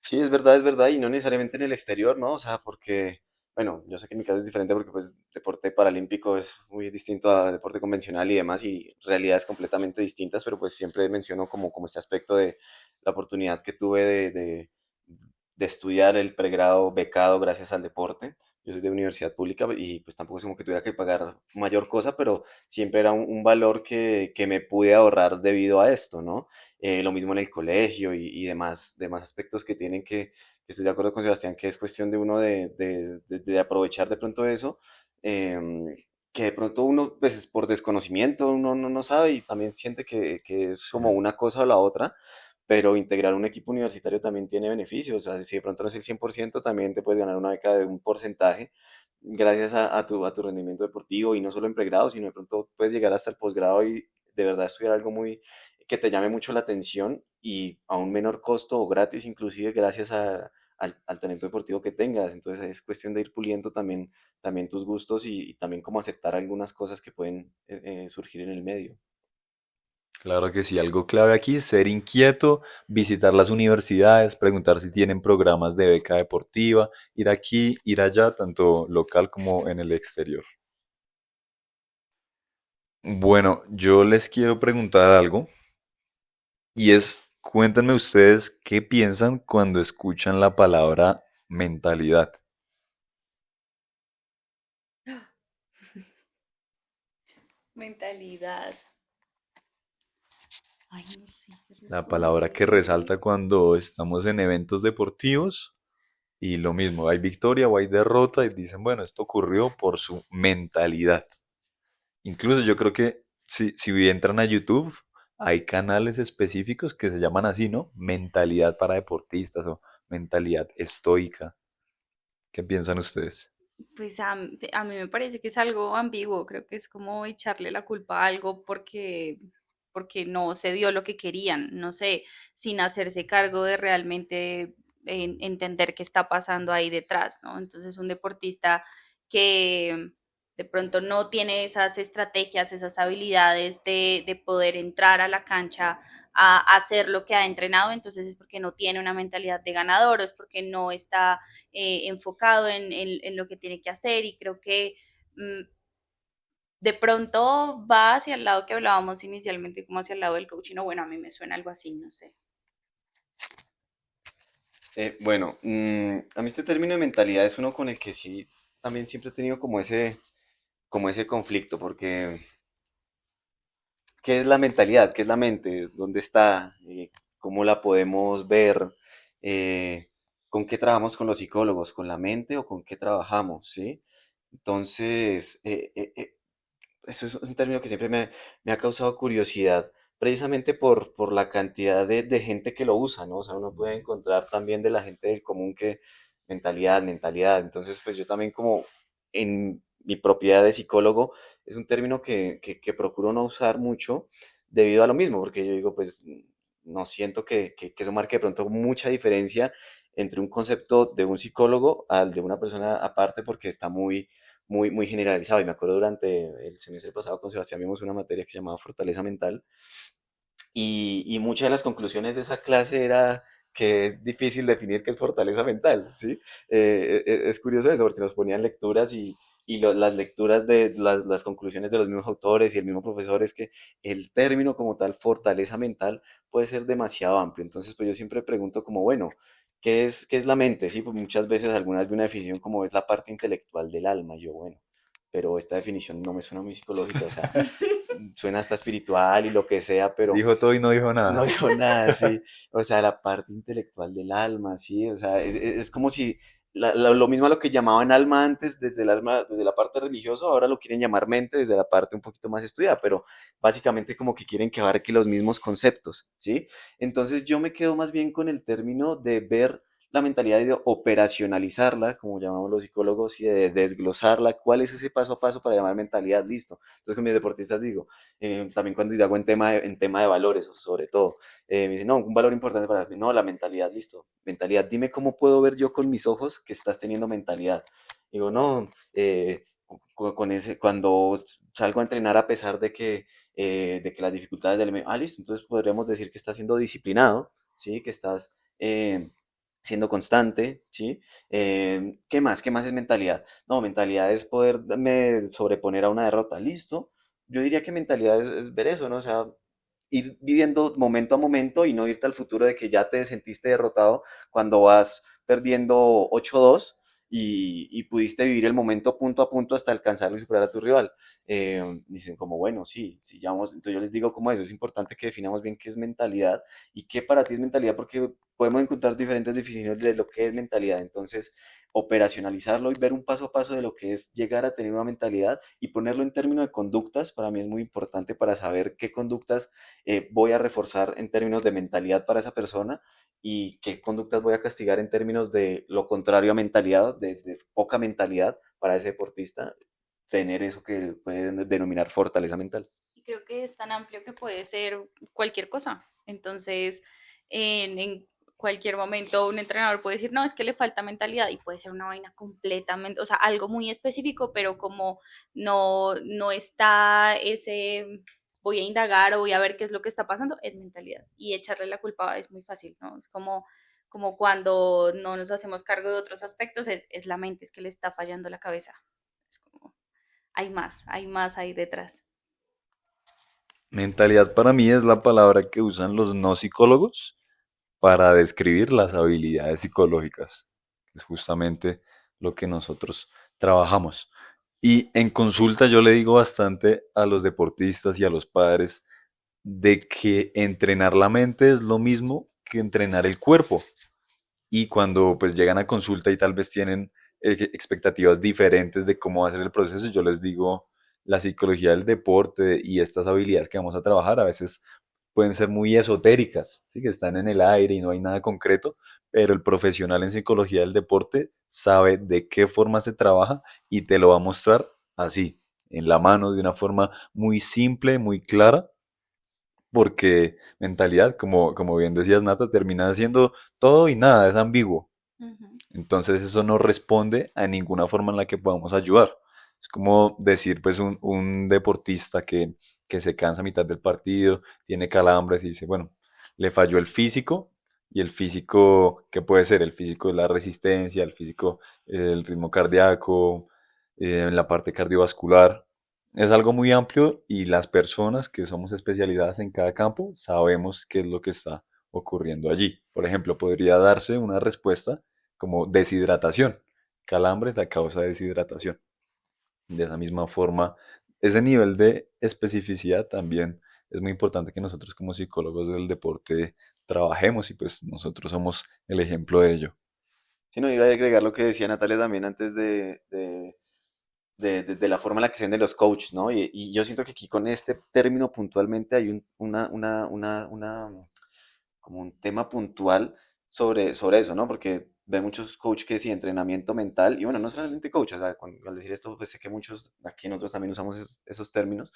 Sí, es verdad, y no necesariamente en el exterior, ¿no? O sea, porque, bueno, yo sé que en mi caso es diferente porque pues deporte paralímpico es muy distinto a deporte convencional y demás, y realidades completamente distintas, pero pues siempre menciono como este aspecto de la oportunidad que tuve de estudiar el pregrado becado gracias al deporte. Yo soy de universidad pública y pues tampoco es como que tuviera que pagar mayor cosa, pero siempre era un valor que me pude ahorrar debido a esto, ¿no? Lo mismo en el colegio y demás aspectos que tienen que estoy de acuerdo con Sebastián, que es cuestión de uno de aprovechar de pronto eso, em, que de pronto uno, pues es por desconocimiento, uno no sabe y también siente que es Sí. como una cosa o la otra, pero integrar un equipo universitario también tiene beneficios, o sea, si de pronto no es el 100%, también te puedes ganar una beca de un porcentaje gracias a tu rendimiento deportivo y no solo en pregrado, sino de pronto puedes llegar hasta el posgrado y de verdad estudiar algo muy que te llame mucho la atención y a un menor costo o gratis inclusive gracias al talento deportivo que tengas. Entonces es cuestión de ir puliendo también tus gustos y también como aceptar algunas cosas que pueden surgir en el medio. Claro que sí, algo clave aquí, ser inquieto, visitar las universidades, preguntar si tienen programas de beca deportiva, ir aquí, ir allá, tanto local como en el exterior. Bueno, yo les quiero preguntar algo y es, cuéntenme ustedes qué piensan cuando escuchan la palabra mentalidad. Mentalidad. Ay, no sé qué La palabra que responder. resalta cuando estamos en eventos deportivos y lo mismo, hay victoria o hay derrota y dicen, bueno, esto ocurrió por su mentalidad. Incluso yo creo que si entran a YouTube, hay canales específicos que se llaman así, ¿no? Mentalidad para deportistas o mentalidad estoica. ¿Qué piensan ustedes? Pues a mí me parece que es algo ambiguo, creo que es como echarle la culpa a algo porque no se dio lo que querían, no sé, sin hacerse cargo de realmente entender qué está pasando ahí detrás, ¿no? Entonces un deportista que de pronto no tiene esas estrategias, esas habilidades de poder entrar a la cancha a hacer lo que ha entrenado, entonces es porque no tiene una mentalidad de ganador o es porque no está enfocado en lo que tiene que hacer y creo que mm, de pronto va hacia el lado que hablábamos inicialmente, como hacia el lado del coaching, o bueno, a mí me suena algo así, no sé. Bueno, a mí este término de mentalidad es uno con el que sí también siempre he tenido como ese conflicto, porque ¿qué es la mentalidad? ¿Qué es la mente? ¿Dónde está? ¿Cómo la podemos ver? Eh, ¿Con qué trabajamos con los psicólogos? ¿Con la mente o con qué trabajamos? ¿Sí? Entonces, eso es un término que siempre me ha causado curiosidad, precisamente por la cantidad de gente que lo usa, ¿no? O sea, uno puede encontrar también de la gente del común que mentalidad, mentalidad. Entonces, pues yo también como en mi propiedad de psicólogo, es un término que procuro no usar mucho debido a lo mismo, porque yo digo, pues no siento que eso marque de pronto mucha diferencia entre un concepto de un psicólogo al de una persona aparte, porque está muy generalizado. Y me acuerdo durante el semestre pasado con Sebastián vimos una materia que se llamaba Fortaleza Mental y muchas de las conclusiones de esa clase era que es difícil definir qué es fortaleza mental, ¿sí? Es curioso eso porque nos ponían lecturas y las lecturas de las conclusiones de los mismos autores y el mismo profesor es que el término como tal, fortaleza mental, puede ser demasiado amplio. Entonces, pues yo siempre pregunto como, bueno, qué es la mente? Sí, pues muchas veces algunas de una definición como es la parte intelectual del alma. Yo, bueno, pero esta definición no me suena muy psicológica, o sea, suena hasta espiritual y lo que sea, pero Dijo todo y no dijo no nada. dijo nada, sí. O sea, la parte intelectual del alma, sí. O sea, es como si lo mismo a lo que llamaban alma antes, desde el alma, desde la parte religiosa, ahora lo quieren llamar mente desde la parte un poquito más estudiada, pero básicamente como que quieren que abarque los mismos conceptos, ¿sí? Entonces yo me quedo más bien con el término de ver la mentalidad y de operacionalizarla, como llamamos los psicólogos, y de desglosarla. ¿Cuál es ese paso a paso para llamar mentalidad? Listo. Entonces con mis deportistas digo, también cuando hago en tema de valores, sobre todo, me dicen, no, un valor importante para mí, no, la mentalidad, listo, mentalidad, dime cómo puedo ver yo con mis ojos que estás teniendo mentalidad. Digo, no, con ese, cuando salgo a entrenar a pesar de que las dificultades del medio, listo, entonces podríamos decir que estás siendo disciplinado, ¿sí? Que estás siendo constante, ¿sí? ¿Qué más? ¿Qué más es mentalidad? No, mentalidad es poderme sobreponer a una derrota, listo. Yo diría que mentalidad es ver eso, ¿no? O sea, ir viviendo momento a momento y no irte al futuro de que ya te sentiste derrotado cuando vas perdiendo 8-2 y pudiste vivir el momento punto a punto hasta alcanzarlo y superar a tu rival. Dicen como, bueno, sí, sí, ya vamos. Entonces yo les digo como eso, es importante que definamos bien qué es mentalidad y qué para ti es mentalidad porque podemos encontrar diferentes definiciones de lo que es mentalidad. Entonces, operacionalizarlo y ver un paso a paso de lo que es llegar a tener una mentalidad y ponerlo en términos de conductas, para mí es muy importante para saber qué conductas voy a reforzar en términos de mentalidad para esa persona y qué conductas voy a castigar en términos de lo contrario a mentalidad, de poca mentalidad para ese deportista, tener eso que pueden denominar fortaleza mental. Y creo que es tan amplio que puede ser cualquier cosa. Entonces, cualquier momento un entrenador puede decir, no, es que le falta mentalidad y puede ser una vaina completamente, o sea, algo muy específico, pero como no está ese, voy a indagar o voy a ver qué es lo que está pasando, es mentalidad. Y echarle la culpa es muy fácil, ¿no? Es como cuando no nos hacemos cargo de otros aspectos, es la mente, es que le está fallando la cabeza. Es como, hay más ahí detrás. Mentalidad para mí es la palabra que usan los no psicólogos para describir las habilidades psicológicas. Es justamente lo que nosotros trabajamos. Y en consulta yo le digo bastante a los deportistas y a los padres de que entrenar la mente es lo mismo que entrenar el cuerpo. Y cuando pues llegan a consulta y tal vez tienen expectativas diferentes de cómo va a ser el proceso, yo les digo, la psicología del deporte y estas habilidades que vamos a trabajar a veces pueden ser muy esotéricas, ¿sí? Que están en el aire y no hay nada concreto, pero el profesional en psicología del deporte sabe de qué forma se trabaja y te lo va a mostrar así, en la mano, de una forma muy simple, muy clara, porque mentalidad, como bien decías, Nata, termina siendo todo y nada, es ambiguo. Ujú. Entonces eso no responde a ninguna forma en la que podamos ayudar. Es como decir, pues, un deportista que se cansa a mitad del partido, tiene calambres y dice, bueno, le falló el físico. Y el físico, ¿qué puede ser? El físico es la resistencia, el físico, el ritmo cardíaco, la parte cardiovascular. Es algo muy amplio y las personas que somos especializadas en cada campo sabemos qué es lo que está ocurriendo allí. Por ejemplo, podría darse una respuesta como deshidratación. Calambres a causa de deshidratación. De esa misma forma, ese nivel de especificidad también es muy importante que nosotros como psicólogos del deporte trabajemos y pues nosotros somos el ejemplo de ello. Sí, no, iba a agregar lo que decía Natalia también antes de la forma en la que se venden los coaches, ¿no? Y yo siento que aquí con este término puntualmente hay como un tema puntual sobre eso, ¿no? Porque ve muchos coaches que sí, entrenamiento mental, y bueno, no solamente coach, o sea, al decir esto, pues sé que muchos, aquí nosotros también usamos esos términos,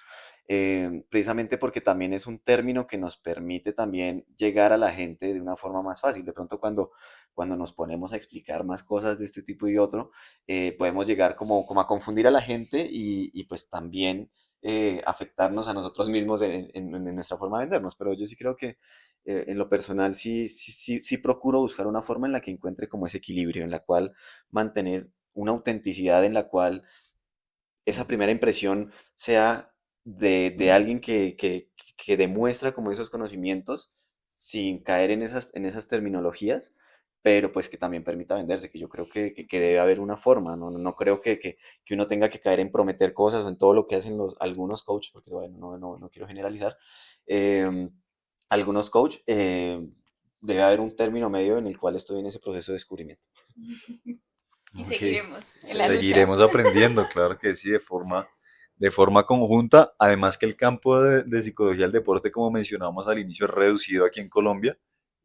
precisamente porque también es un término que nos permite también llegar a la gente de una forma más fácil. De pronto cuando nos ponemos a explicar más cosas de este tipo y otro, podemos llegar como a confundir a la gente y pues también afectarnos a nosotros mismos en nuestra forma de vendernos. Pero yo sí creo que en lo personal sí procuro buscar una forma en la que encuentre como ese equilibrio, en la cual mantener una autenticidad en la cual esa primera impresión sea de alguien que demuestra como esos conocimientos sin caer en esas terminologías, pero pues que también permita venderse, que yo creo que debe haber una forma, no creo que uno tenga que caer en prometer cosas o en todo lo que hacen algunos coaches, porque bueno, no quiero generalizar. em, Algunos coaches, debe haber un término medio en el cual estoy en ese proceso de descubrimiento. Y Ok, seguiremos en la lucha. seguiremos aprendiendo, claro que sí, de forma conjunta. Además que el campo de psicología del deporte, como mencionamos al inicio, es reducido aquí en Colombia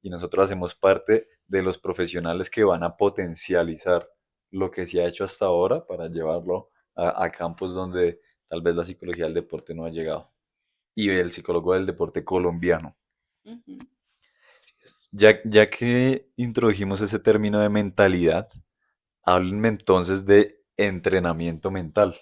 y nosotros hacemos parte de los profesionales que van a potencializar lo que se ha hecho hasta ahora para llevarlo a campos donde tal vez la psicología del deporte no ha llegado. Y el psicólogo del deporte colombiano. Ujú. Así es. Ya que introdujimos ese término de mentalidad, háblenme entonces de entrenamiento mental.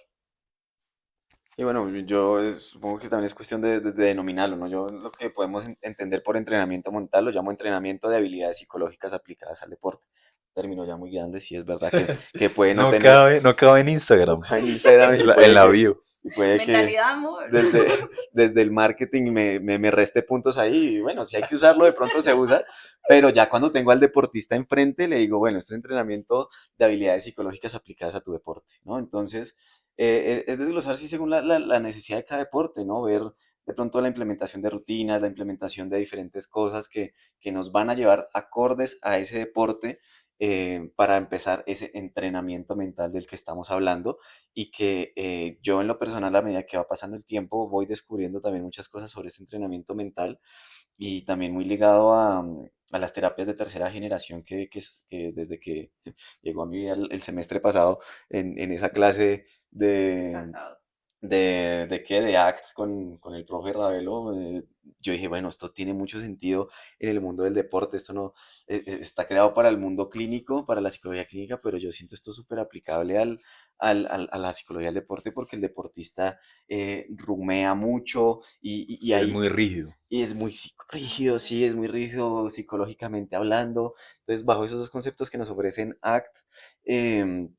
Y bueno, yo supongo que también es cuestión de denominarlo, ¿no? Yo lo que podemos entender por entrenamiento mental lo llamo entrenamiento de habilidades psicológicas aplicadas al deporte. Término ya muy grande, sí es verdad que puede no tener, No cabe en no Instagram, cae en Instagram y en puede la que, bio. y puede que Mentalidad, amor. desde, desde el marketing me reste puntos ahí. Y bueno, si hay que usarlo, de pronto se usa, pero ya cuando tengo al deportista enfrente, le digo, bueno, esto es entrenamiento de habilidades psicológicas aplicadas a tu deporte, ¿no? Entonces, es desglosar sí según la necesidad de cada deporte, ¿no? Ver de pronto la implementación de rutinas, la implementación de diferentes cosas que nos van a llevar acordes a ese deporte, para empezar ese entrenamiento mental del que estamos hablando y que yo en lo personal a medida que va pasando el tiempo voy descubriendo también muchas cosas sobre este entrenamiento mental y también muy ligado a las terapias de tercera generación que desde que llegó a mi vida el semestre pasado en esa clase de, Pasado. de ACT con el profe Ravelo, yo dije, bueno, esto tiene mucho sentido en el mundo del deporte, esto no está creado para el mundo clínico, para la psicología clínica, pero yo siento esto súper aplicable a la psicología del deporte porque el deportista rumea mucho y Es ahí muy rígido. y es muy rígido, sí, es muy rígido psicológicamente hablando. Entonces, bajo esos dos conceptos que nos ofrecen ACT, em,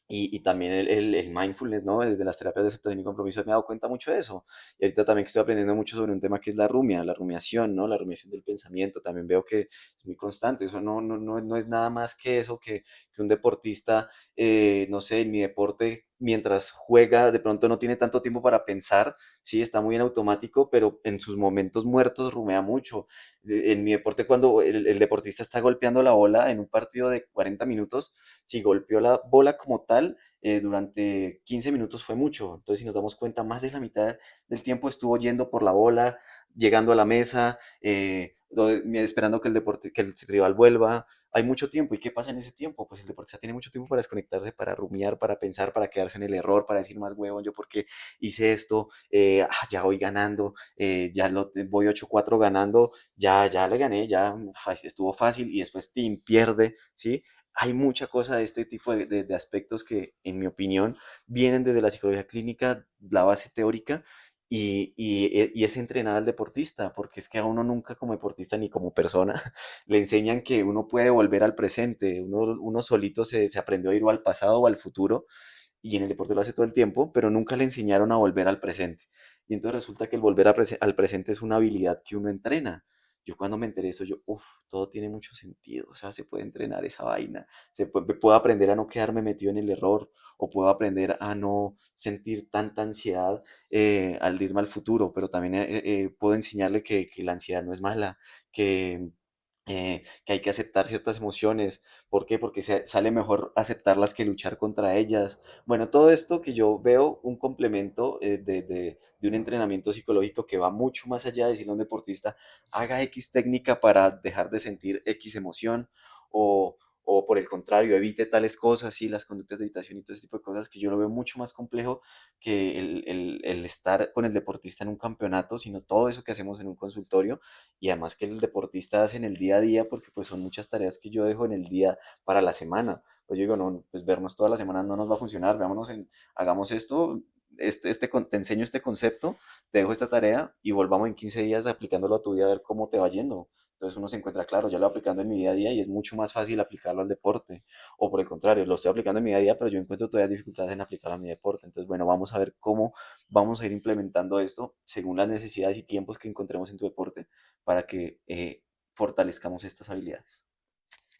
y también el mindfulness, ¿no? Desde las terapias de aceptación y compromiso me he dado cuenta mucho de eso. Y ahorita también que estoy aprendiendo mucho sobre un tema que es la rumiación, ¿no? La rumiación del pensamiento. También veo que es muy constante. Eso no es nada más que eso, que un deportista, no sé, en mi deporte, mientras juega, de pronto no tiene tanto tiempo para pensar, sí, está muy en automático, pero en sus momentos muertos rumea mucho. En mi deporte, cuando el deportista está golpeando la bola en un partido de 40 minutos, si golpeó la bola como tal, durante 15 minutos fue mucho. Entonces, si nos damos cuenta, más de la mitad del tiempo estuvo yendo por la bola, llegando a la mesa, esperando que el rival vuelva. Hay mucho tiempo. ¿Y qué pasa en ese tiempo? Pues el deportista tiene mucho tiempo para desconectarse, para rumiar, para pensar, para quedarse en el error, para decir más huevón, yo por qué hice esto, ya voy ganando, voy 8-4 ganando, ya le gané, ya estuvo fácil y después Team pierde, ¿sí? Hay mucha cosa de este tipo de aspectos que, en mi opinión, vienen desde la psicología clínica, la base teórica, y es entrenar al deportista, porque es que a uno nunca como deportista ni como persona le enseñan que uno puede volver al presente, uno solito se aprendió a ir o al pasado o al futuro, y en el deporte lo hace todo el tiempo, pero nunca le enseñaron a volver al presente. Y entonces resulta que el volver al presente es una habilidad que uno entrena. Yo cuando me enteré de eso, yo, uff, todo tiene mucho sentido, o sea, se puede entrenar esa vaina, puedo aprender a no quedarme metido en el error, o puedo aprender a no sentir tanta ansiedad al irme al futuro, pero también puedo enseñarle que la ansiedad no es mala, que, que hay que aceptar ciertas emociones. ¿Por qué? Porque sale mejor aceptarlas que luchar contra ellas. Bueno, todo esto que yo veo un complemento de un entrenamiento psicológico que va mucho más allá de decirle a un deportista, haga X técnica para dejar de sentir X emoción, o, o por el contrario, evite tales cosas, sí, las conductas de evitación y todo ese tipo de cosas, que yo lo veo mucho más complejo que el estar con el deportista en un campeonato, sino todo eso que hacemos en un consultorio, y además que el deportista hace en el día a día, porque pues son muchas tareas que yo dejo en el día para la semana. Pues yo digo, no, pues vernos toda la semana no nos va a funcionar, hagamos esto, te enseño este concepto, te dejo esta tarea y volvamos en 15 días aplicándolo a tu vida a ver cómo te va yendo. Entonces uno se encuentra, claro, ya lo aplicando en mi día a día y es mucho más fácil aplicarlo al deporte. O por el contrario, lo estoy aplicando en mi día a día, pero yo encuentro todavía dificultades en aplicarlo a mi deporte. Entonces, bueno, vamos a ver cómo vamos a ir implementando esto según las necesidades y tiempos que encontremos en tu deporte para que fortalezcamos estas habilidades.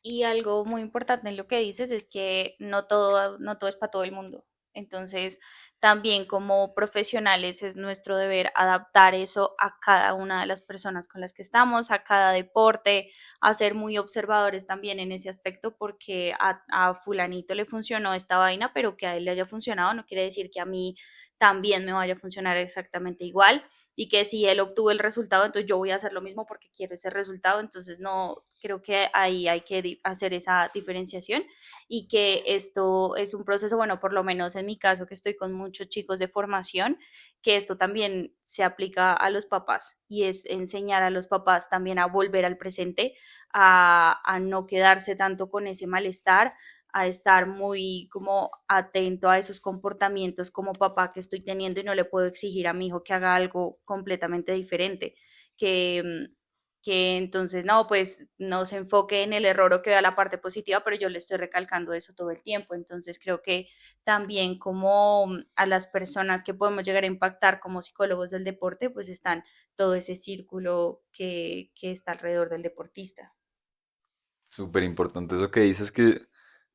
Y algo muy importante en lo que dices es que no todo es para todo el mundo. Entonces, también como profesionales es nuestro deber adaptar eso a cada una de las personas con las que estamos, a cada deporte, a ser muy observadores también en ese aspecto, porque a fulanito le funcionó esta vaina, pero que a él le haya funcionado no quiere decir que a mí también me vaya a funcionar exactamente igual, y que si él obtuvo el resultado, entonces yo voy a hacer lo mismo porque quiero ese resultado. Entonces, no, creo que ahí hay que hacer esa diferenciación, y que esto es un proceso, bueno, por lo menos en mi caso, que estoy con muchos chicos de formación, que esto también se aplica a los papás, y es enseñar a los papás también a volver al presente, a no quedarse tanto con ese malestar, a estar muy como atento a esos comportamientos como papá que estoy teniendo, y no le puedo exigir a mi hijo que haga algo completamente diferente, que, que entonces no, pues no se enfoque en el error o que vea la parte positiva, pero yo le estoy recalcando eso todo el tiempo. Entonces creo que también como a las personas que podemos llegar a impactar como psicólogos del deporte, pues están todo ese círculo que está alrededor del deportista. Súper importante eso que dices, que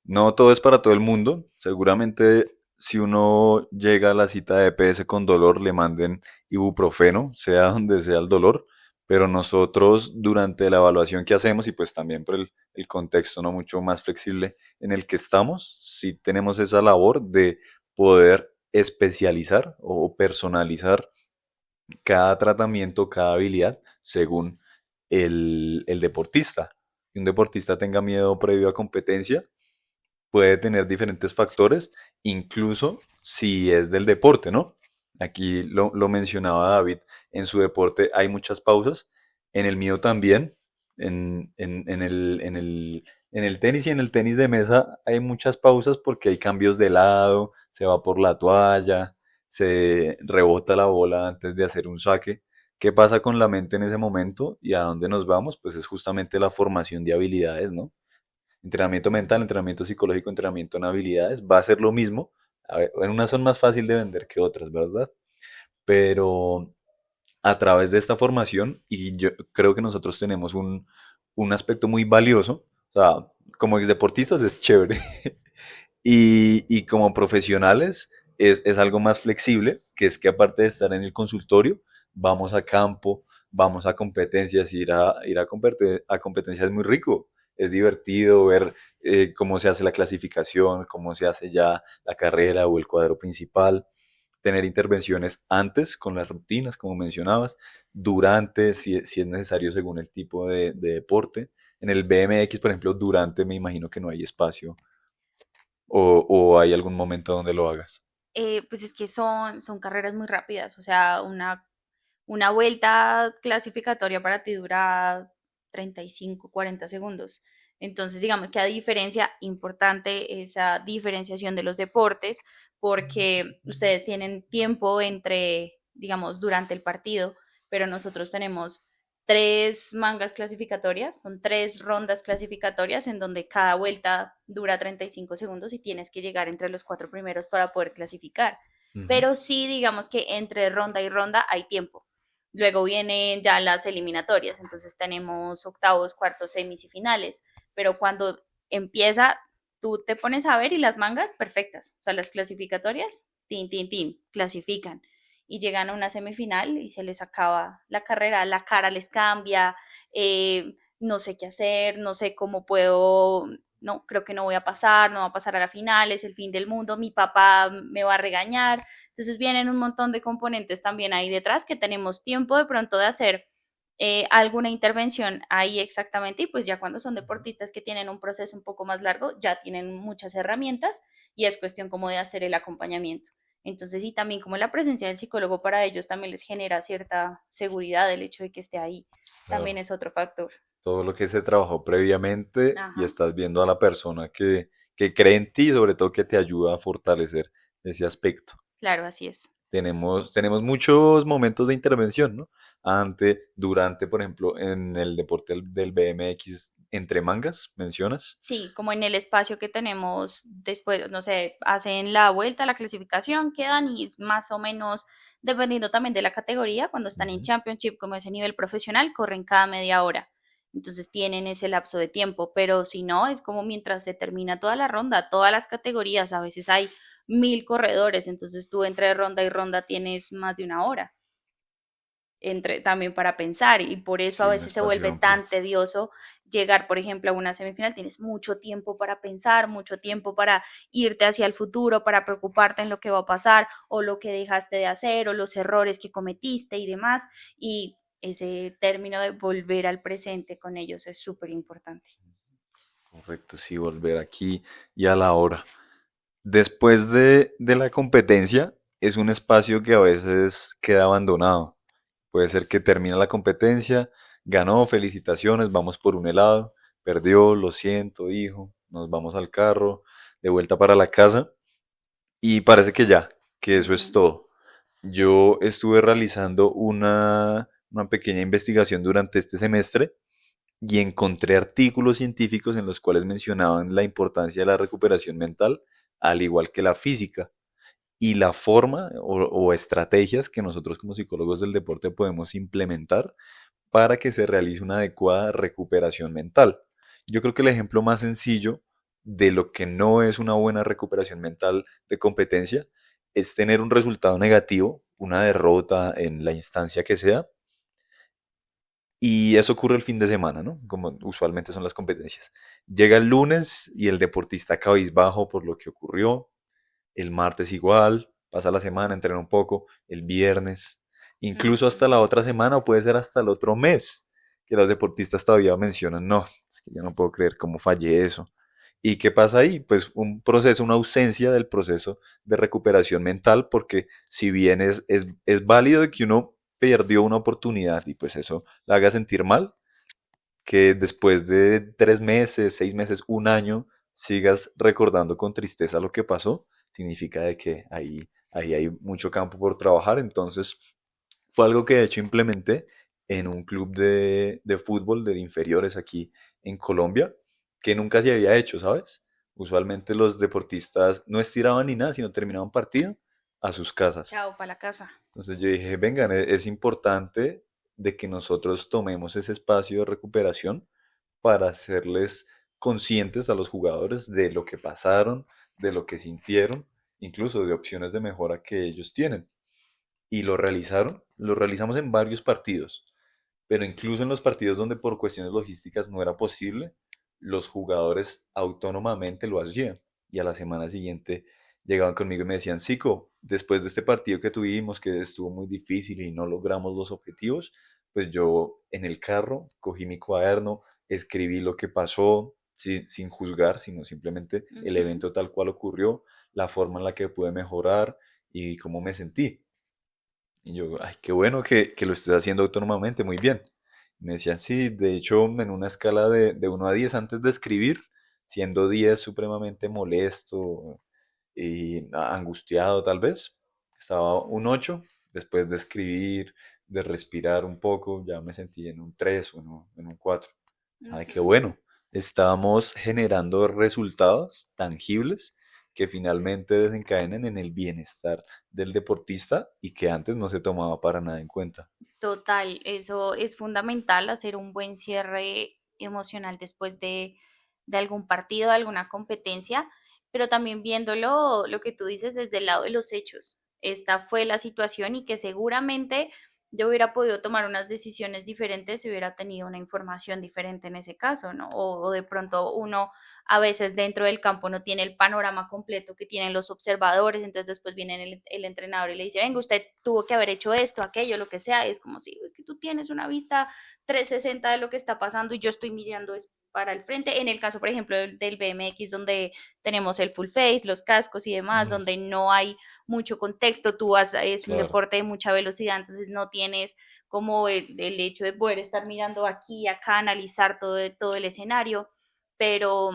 no todo es para todo el mundo. Seguramente si uno llega a la cita de EPS con dolor, le manden ibuprofeno, sea donde sea el dolor, pero nosotros durante la evaluación que hacemos y pues también por el contexto no mucho más flexible en el que estamos, sí tenemos esa labor de poder especializar o personalizar cada tratamiento, cada habilidad según el deportista. Si un deportista tenga miedo previo a competencia, puede tener diferentes factores, incluso si es del deporte, ¿no? Aquí lo mencionaba David, en su deporte hay muchas pausas, en el mío también, en el tenis y en el tenis de mesa hay muchas pausas porque hay cambios de lado, se va por la toalla, se rebota la bola antes de hacer un saque. ¿Qué pasa con la mente en ese momento y a dónde nos vamos? Pues es justamente la formación de habilidades, ¿no? Entrenamiento mental, entrenamiento psicológico, entrenamiento en habilidades, va a ser lo mismo. A ver, en unas son más fácil de vender que otras, ¿verdad? Pero a través de esta formación, y yo creo que nosotros tenemos un aspecto muy valioso, o sea, como ex deportistas es chévere, y como profesionales es algo más flexible, que es que aparte de estar en el consultorio, vamos a campo, vamos a competencias, a competencias es muy rico. Es divertido ver cómo se hace la clasificación, cómo se hace ya la carrera o el cuadro principal, tener intervenciones antes con las rutinas, como mencionabas, durante, si es necesario según el tipo de deporte. En el BMX, por ejemplo, durante me imagino que no hay espacio o hay algún momento donde lo hagas. Pues es que son carreras muy rápidas, o sea, una vuelta clasificatoria para ti dura 35, 40 segundos. Entonces, digamos que a diferencia importante esa diferenciación de los deportes, porque ustedes tienen tiempo entre, digamos, durante el partido, pero nosotros tenemos tres mangas clasificatorias, son tres rondas clasificatorias en donde cada vuelta dura 35 segundos y tienes que llegar entre los cuatro primeros para poder clasificar. Ujú. Pero sí, digamos que entre ronda y ronda hay tiempo. Luego vienen ya las eliminatorias, entonces tenemos octavos, cuartos, semis y finales, pero cuando empieza, tú te pones a ver y las mangas perfectas, o sea, las clasificatorias, tin, tin, tin, clasifican y llegan a una semifinal y se les acaba la carrera, la cara les cambia, no sé qué hacer, no sé cómo puedo, no, creo que no voy a pasar, no va a pasar a la final, es el fin del mundo, mi papá me va a regañar, entonces vienen un montón de componentes también ahí detrás que tenemos tiempo de pronto de hacer alguna intervención ahí exactamente y pues ya cuando son deportistas que tienen un proceso un poco más largo ya tienen muchas herramientas y es cuestión como de hacer el acompañamiento. Entonces y también como la presencia del psicólogo para ellos también les genera cierta seguridad el hecho de que esté ahí, también Claro. es otro factor. Todo lo que se trabajó previamente y Ajá, estás viendo a la persona que cree en ti y sobre todo que te ayuda a fortalecer ese aspecto. claro, así es. Tenemos muchos momentos de intervención, ¿no? Antes, durante, por ejemplo, en el deporte del BMX, entre mangas, mencionas. Sí, como en el espacio que tenemos después, no sé, hacen la vuelta, la clasificación, quedan y es más o menos, dependiendo también de la categoría, cuando están en Ujú. Championship, como ese nivel profesional, corren cada media hora. Entonces tienen ese lapso de tiempo, pero si no, es como mientras se termina toda la ronda, todas las categorías, a veces hay 1000 corredores, entonces tú entre ronda y ronda tienes más de una hora entre, también para pensar y por eso a Sí, un veces se espacio vuelve amplio. tan tedioso llegar, por ejemplo, a una semifinal. Tienes mucho tiempo para pensar, mucho tiempo para irte hacia el futuro, para preocuparte en lo que va a pasar o lo que dejaste de hacer o los errores que cometiste y demás. Y ese término de volver al presente con ellos es súper importante. Correcto, sí, volver aquí y a la hora. Después de la competencia, es un espacio que a veces queda abandonado. Puede ser que termina la competencia, ganó, felicitaciones, vamos por un helado, perdió, lo siento, hijo, nos vamos al carro, de vuelta para la casa y parece que ya, que eso es Ujú. todo. Yo estuve realizando una pequeña investigación durante este semestre y encontré artículos científicos en los cuales mencionaban la importancia de la recuperación mental, al igual que la física y la forma o estrategias que nosotros como psicólogos del deporte podemos implementar para que se realice una adecuada recuperación mental. Yo creo que el ejemplo más sencillo de lo que no es una buena recuperación mental de competencia es tener un resultado negativo, una derrota en la instancia que sea, y eso ocurre el fin de semana, ¿no? Como usualmente son las competencias. Llega el lunes y el deportista cabizbajo por lo que ocurrió, el martes igual, pasa la semana, entrena un poco, el viernes, incluso hasta la Ujú. otra semana o puede ser hasta el otro mes, que los deportistas todavía mencionan, no, es que yo no puedo creer cómo fallé eso. ¿Y qué pasa ahí? Pues un proceso, una ausencia del proceso de recuperación mental, porque si bien es válido de que uno perdió una oportunidad y pues eso la haga sentir mal, que después de 3 meses, 6 meses, un año, sigas recordando con tristeza lo que pasó, significa de que ahí hay mucho campo por trabajar. Entonces, fue algo que de hecho implementé en un club de fútbol de inferiores aquí en Colombia, que nunca se había hecho, ¿sabes? Usualmente los deportistas no estiraban ni nada, sino terminaban partido a sus casas. Chao, para la casa. Entonces yo dije, vengan, es importante de que nosotros tomemos ese espacio de recuperación para hacerles conscientes a los jugadores de lo que pasaron, de lo que sintieron, incluso de opciones de mejora que ellos tienen. Y lo realizamos en varios partidos, pero incluso en los partidos donde por cuestiones logísticas no era posible, los jugadores autónomamente lo hacían. Y a la semana siguiente llegaban conmigo y me decían, Zico, después de este partido que tuvimos, que estuvo muy difícil y no logramos los objetivos, pues yo en el carro cogí mi cuaderno, escribí lo que pasó, sin juzgar, sino simplemente el Ujú. evento tal cual ocurrió, la forma en la que pude mejorar y cómo me sentí. Y yo, ay, qué bueno que lo estés haciendo autónomamente, muy bien. Me decían, sí, de hecho, en una escala de 1 a 10 antes de escribir, siendo 10 supremamente molesto y angustiado tal vez, estaba un 8 después de escribir, de respirar un poco, ya me sentí en un 3 o en un 4. Ay, qué Ujú. bueno. Estamos generando resultados tangibles que finalmente desencadenen en el bienestar del deportista y que antes no se tomaba para nada en cuenta. Total, eso es fundamental, hacer un buen cierre emocional después de algún partido, de alguna competencia, pero también viéndolo, lo que tú dices desde el lado de los hechos. Esta fue la situación y que seguramente yo hubiera podido tomar unas decisiones diferentes si hubiera tenido una información diferente en ese caso, ¿no? O de pronto uno a veces dentro del campo no tiene el panorama completo que tienen los observadores, entonces después viene el entrenador y le dice, venga, usted tuvo que haber hecho esto, aquello, lo que sea, es como si es que tú tienes una vista 360 de lo que está pasando y yo estoy mirando es para el frente, en el caso, por ejemplo, del BMX, donde tenemos el full face, los cascos y demás, Mm, donde no hay mucho contexto, tú vas, es un claro. deporte de mucha velocidad, entonces no tienes como el hecho de poder estar mirando aquí, acá, analizar todo el escenario, pero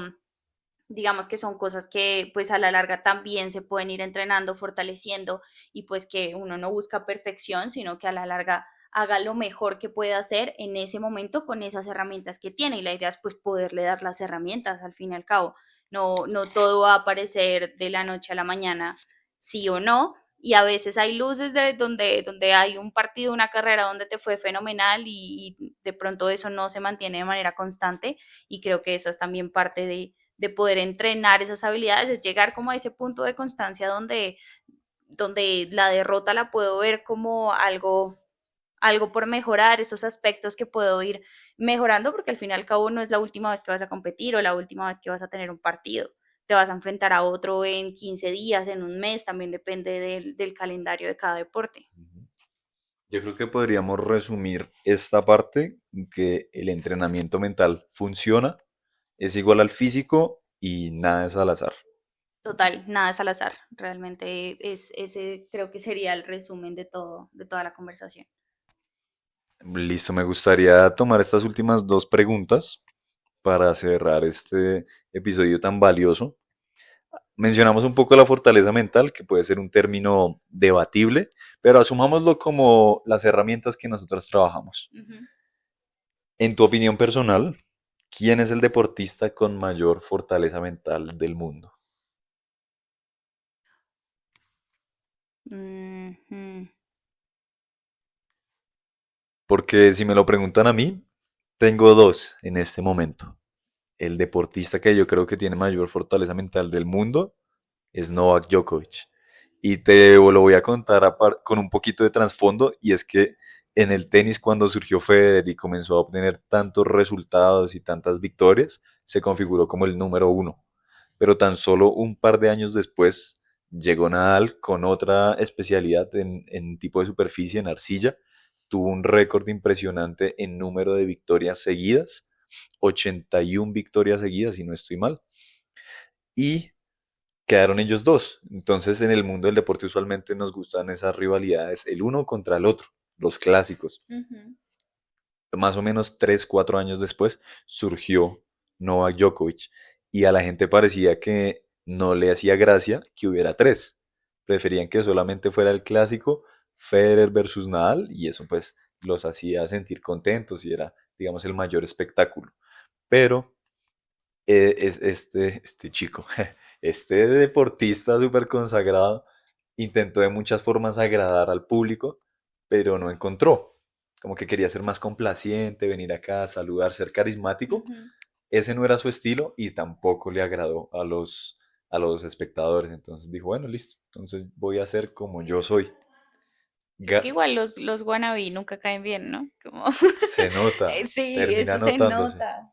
digamos que son cosas que pues a la larga también se pueden ir entrenando, fortaleciendo y pues que uno no busca perfección, sino que a la larga haga lo mejor que pueda hacer en ese momento con esas herramientas que tiene y la idea es pues poderle dar las herramientas al fin y al cabo. No todo va a aparecer de la noche a la mañana, sí o no, y a veces hay luces donde hay un partido, una carrera donde te fue fenomenal y de pronto eso no se mantiene de manera constante y creo que esa es también parte de poder entrenar esas habilidades, es llegar como a ese punto de constancia donde la derrota la puedo ver como algo por mejorar, esos aspectos que puedo ir mejorando, porque al fin y al cabo no es la última vez que vas a competir o la última vez que vas a tener un partido. Te vas a enfrentar a otro en 15 días, en un mes, también depende del calendario de cada deporte. Ujú. Yo creo que podríamos resumir esta parte, que el entrenamiento mental funciona, es igual al físico y nada es al azar. Total, nada es al azar. Realmente ese creo que sería el resumen de toda la conversación. Listo, me gustaría tomar estas últimas dos preguntas para cerrar este episodio tan valioso. Mencionamos un poco la fortaleza mental, que puede ser un término debatible, pero asumámoslo como las herramientas que nosotros trabajamos. Ujú. En tu opinión personal, ¿quién es el deportista con mayor fortaleza mental del mundo? Ujú. Porque si me lo preguntan a mí, tengo dos en este momento. El deportista que yo creo que tiene mayor fortaleza mental del mundo es Novak Djokovic. Y te lo voy a contar con un poquito de trasfondo, y es que en el tenis, cuando surgió Federer y comenzó a obtener tantos resultados y tantas victorias, se configuró como el número uno. Pero tan solo un par de años después llegó Nadal con otra especialidad en tipo de superficie, en arcilla. Tuvo un récord impresionante en número de victorias seguidas, 81 victorias seguidas, si no estoy mal. y quedaron ellos dos. Entonces en el mundo del deporte usualmente nos gustan esas rivalidades, el uno contra el otro, los clásicos. Ujú. Más o menos 3, 4 años después surgió Novak Djokovic y a la gente parecía que no le hacía gracia que hubiera tres. Preferían que solamente fuera el clásico Federer versus Nadal y eso pues los hacía sentir contentos y era, digamos, el mayor espectáculo. Pero este chico, este deportista súper consagrado, intentó de muchas formas agradar al público, pero no encontró. Como que quería ser más complaciente, venir acá, saludar, ser carismático. Ujú. Ese no era su estilo y tampoco le agradó a los espectadores. Entonces dijo, bueno, listo, entonces voy a ser como yo soy. Creo que Ga- igual los wannabe nunca caen bien, ¿no? Como... Se nota, Sí, termina eso se notándose. nota.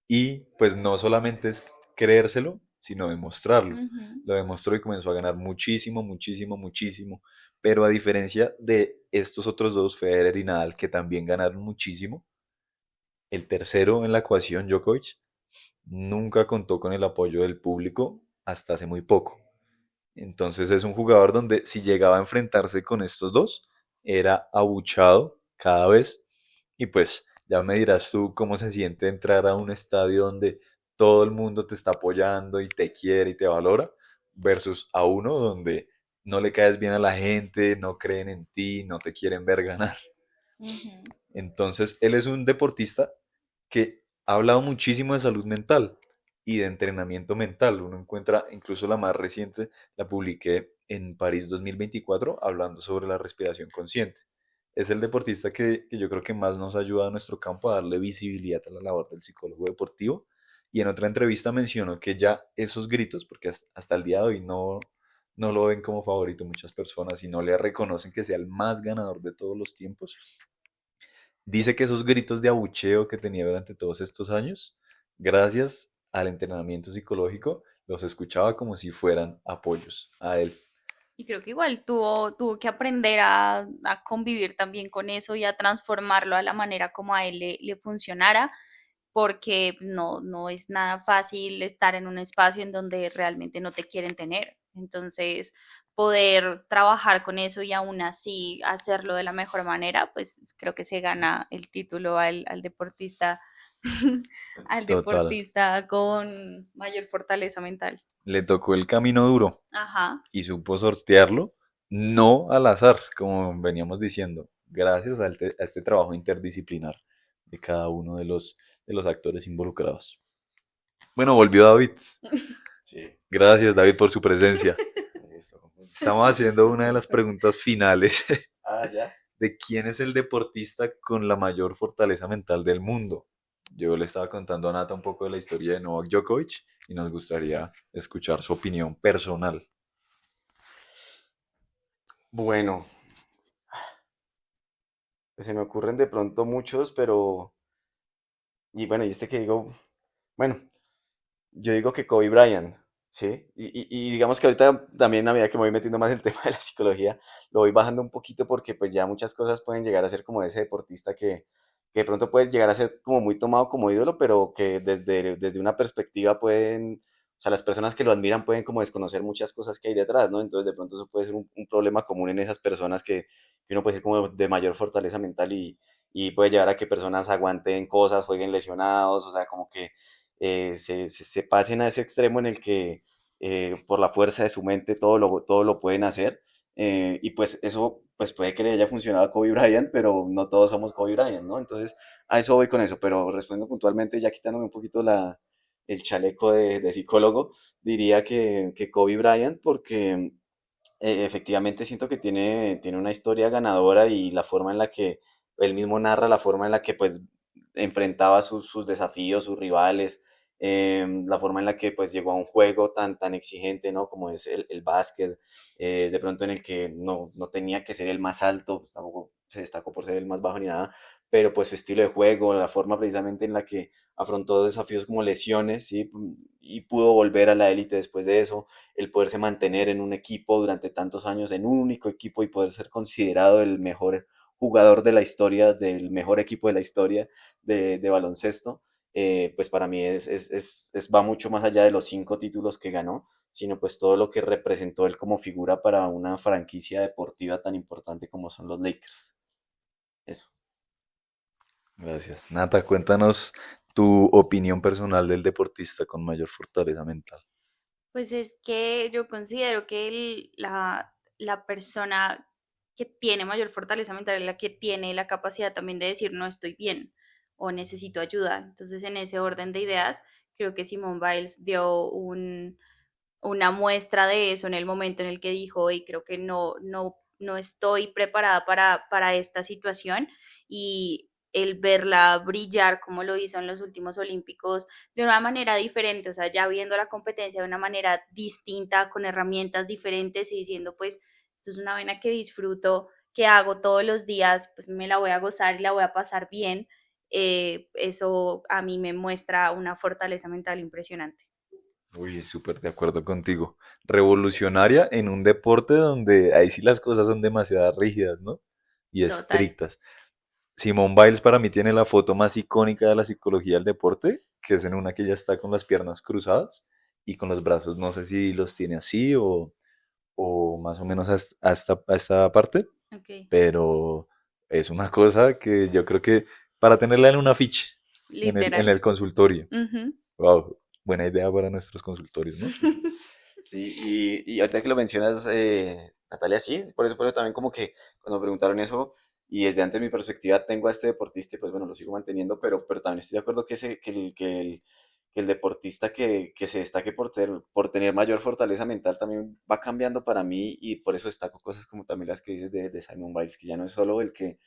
Y pues no solamente es creérselo, sino demostrarlo. Ujú. Lo demostró y comenzó a ganar muchísimo, muchísimo, muchísimo. Pero a diferencia de estos otros dos, Federer y Nadal, que también ganaron muchísimo, el tercero en la ecuación, Djokovic, nunca contó con el apoyo del público hasta hace muy poco. Entonces es un jugador donde si llegaba a enfrentarse con estos dos, era abuchado cada vez. Y pues ya me dirás tú cómo se siente entrar a un estadio donde todo el mundo te está apoyando y te quiere y te valora, versus a uno donde no le caes bien a la gente, no creen en ti, no te quieren ver ganar. Ujú. Entonces él es un deportista que ha hablado muchísimo de salud mental y de entrenamiento mental. Uno encuentra, incluso la más reciente, la publiqué en París 2024, hablando sobre la respiración consciente. Es el deportista que yo creo que más nos ayuda a nuestro campo a darle visibilidad a la labor del psicólogo deportivo. Y en otra entrevista mencionó que ya esos gritos, porque hasta el día de hoy no lo ven como favorito muchas personas y no le reconocen que sea el más ganador de todos los tiempos, dice que esos gritos de abucheo que tenía durante todos estos años, gracias al entrenamiento psicológico, los escuchaba como si fueran apoyos a él. Y creo que igual tuvo que aprender a convivir también con eso y a transformarlo a la manera como a él le funcionara, porque no es nada fácil estar en un espacio en donde realmente no te quieren tener. Entonces, poder trabajar con eso y aún así hacerlo de la mejor manera, pues creo que se gana el título al deportista, al Total. deportista con mayor fortaleza mental. Le tocó el camino duro Ajá. y supo sortearlo, no al azar, como veníamos diciendo, gracias a este trabajo interdisciplinar de cada uno de los actores involucrados. Bueno, volvió David. Sí, Gracias, David, por su presencia. listo. Estamos haciendo una de las preguntas finales Ah, ya. de quién es el deportista con la mayor fortaleza mental del mundo. Yo le estaba contando a Nata un poco de la historia de Novak Djokovic y nos gustaría escuchar su opinión personal. Bueno, pues se me ocurren de pronto muchos, pero... Y bueno, y este que digo, bueno, yo digo que Kobe Bryant, ¿sí? Y digamos que ahorita también a medida que me voy metiendo más en el tema de la psicología, lo voy bajando un poquito porque pues ya muchas cosas pueden llegar a ser como ese deportista que de pronto puede llegar a ser como muy tomado como ídolo, pero que desde una perspectiva pueden, o sea, las personas que lo admiran pueden como desconocer muchas cosas que hay detrás, ¿no? Entonces de pronto eso puede ser un problema común en esas personas que uno puede ser como de mayor fortaleza mental y puede llevar a que personas aguanten cosas, jueguen lesionados, o sea, como que se pasen a ese extremo en el que por la fuerza de su mente todo lo pueden hacer. Y pues eso pues puede que le haya funcionado a Kobe Bryant, pero no todos somos Kobe Bryant, ¿no? Entonces a eso voy con eso, pero respondiendo puntualmente, ya quitándome un poquito el chaleco de psicólogo, diría que Kobe Bryant porque efectivamente siento que tiene una historia ganadora y la forma en la que él mismo narra, la forma en la que pues enfrentaba sus desafíos, sus rivales, la forma en la que pues llegó a un juego tan exigente, ¿no? Como es el básquet, de pronto en el que no tenía que ser el más alto, pues tampoco se destacó por ser el más bajo ni nada, pero pues su estilo de juego, la forma precisamente en la que afrontó desafíos como lesiones, ¿sí? Y pudo volver a la élite después de eso, el poderse mantener en un equipo durante tantos años, en un único equipo y poder ser considerado el mejor jugador de la historia, del mejor equipo de la historia de baloncesto. pues para mí va mucho más allá de los 5 títulos que ganó, sino pues todo lo que representó él como figura para una franquicia deportiva tan importante como son los Lakers. Eso. Gracias. Nata, cuéntanos tu opinión personal del deportista con mayor fortaleza mental. Pues es que yo considero que la persona que tiene mayor fortaleza mental es la que tiene la capacidad también de decir no estoy bien o necesito ayuda. Entonces, en ese orden de ideas, creo que Simone Biles dio una muestra de eso en el momento en el que dijo, y creo que no estoy preparada para esta situación y el verla brillar como lo hizo en los últimos Olímpicos de una manera diferente, o sea, ya viendo la competencia de una manera distinta, con herramientas diferentes y diciendo, pues, esto es una vena que disfruto, que hago todos los días, pues me la voy a gozar y la voy a pasar bien. Eso a mí me muestra una fortaleza mental impresionante. Uy, súper de acuerdo contigo. Revolucionaria en un deporte donde ahí sí las cosas son demasiado rígidas, ¿no? Y Total. estrictas. Simone Biles para mí tiene la foto más icónica de la psicología del deporte, que es en una que ella está con las piernas cruzadas y con los brazos, no sé si los tiene así o más o menos a esta parte, Ok, pero es una cosa que yo creo que para tenerla en un afiche, en el literal. consultorio. Ujú. Wow, buena idea para nuestros consultorios, ¿no? Sí, y ahorita que lo mencionas, Natalia, sí, por eso también como que cuando me preguntaron eso, y desde antes mi perspectiva tengo a este deportista y pues bueno, lo sigo manteniendo, pero también estoy de acuerdo que el deportista que se destaque por tener mayor fortaleza mental también va cambiando para mí y por eso destaco cosas como también las que dices de Simon Biles, que ya no es solo el que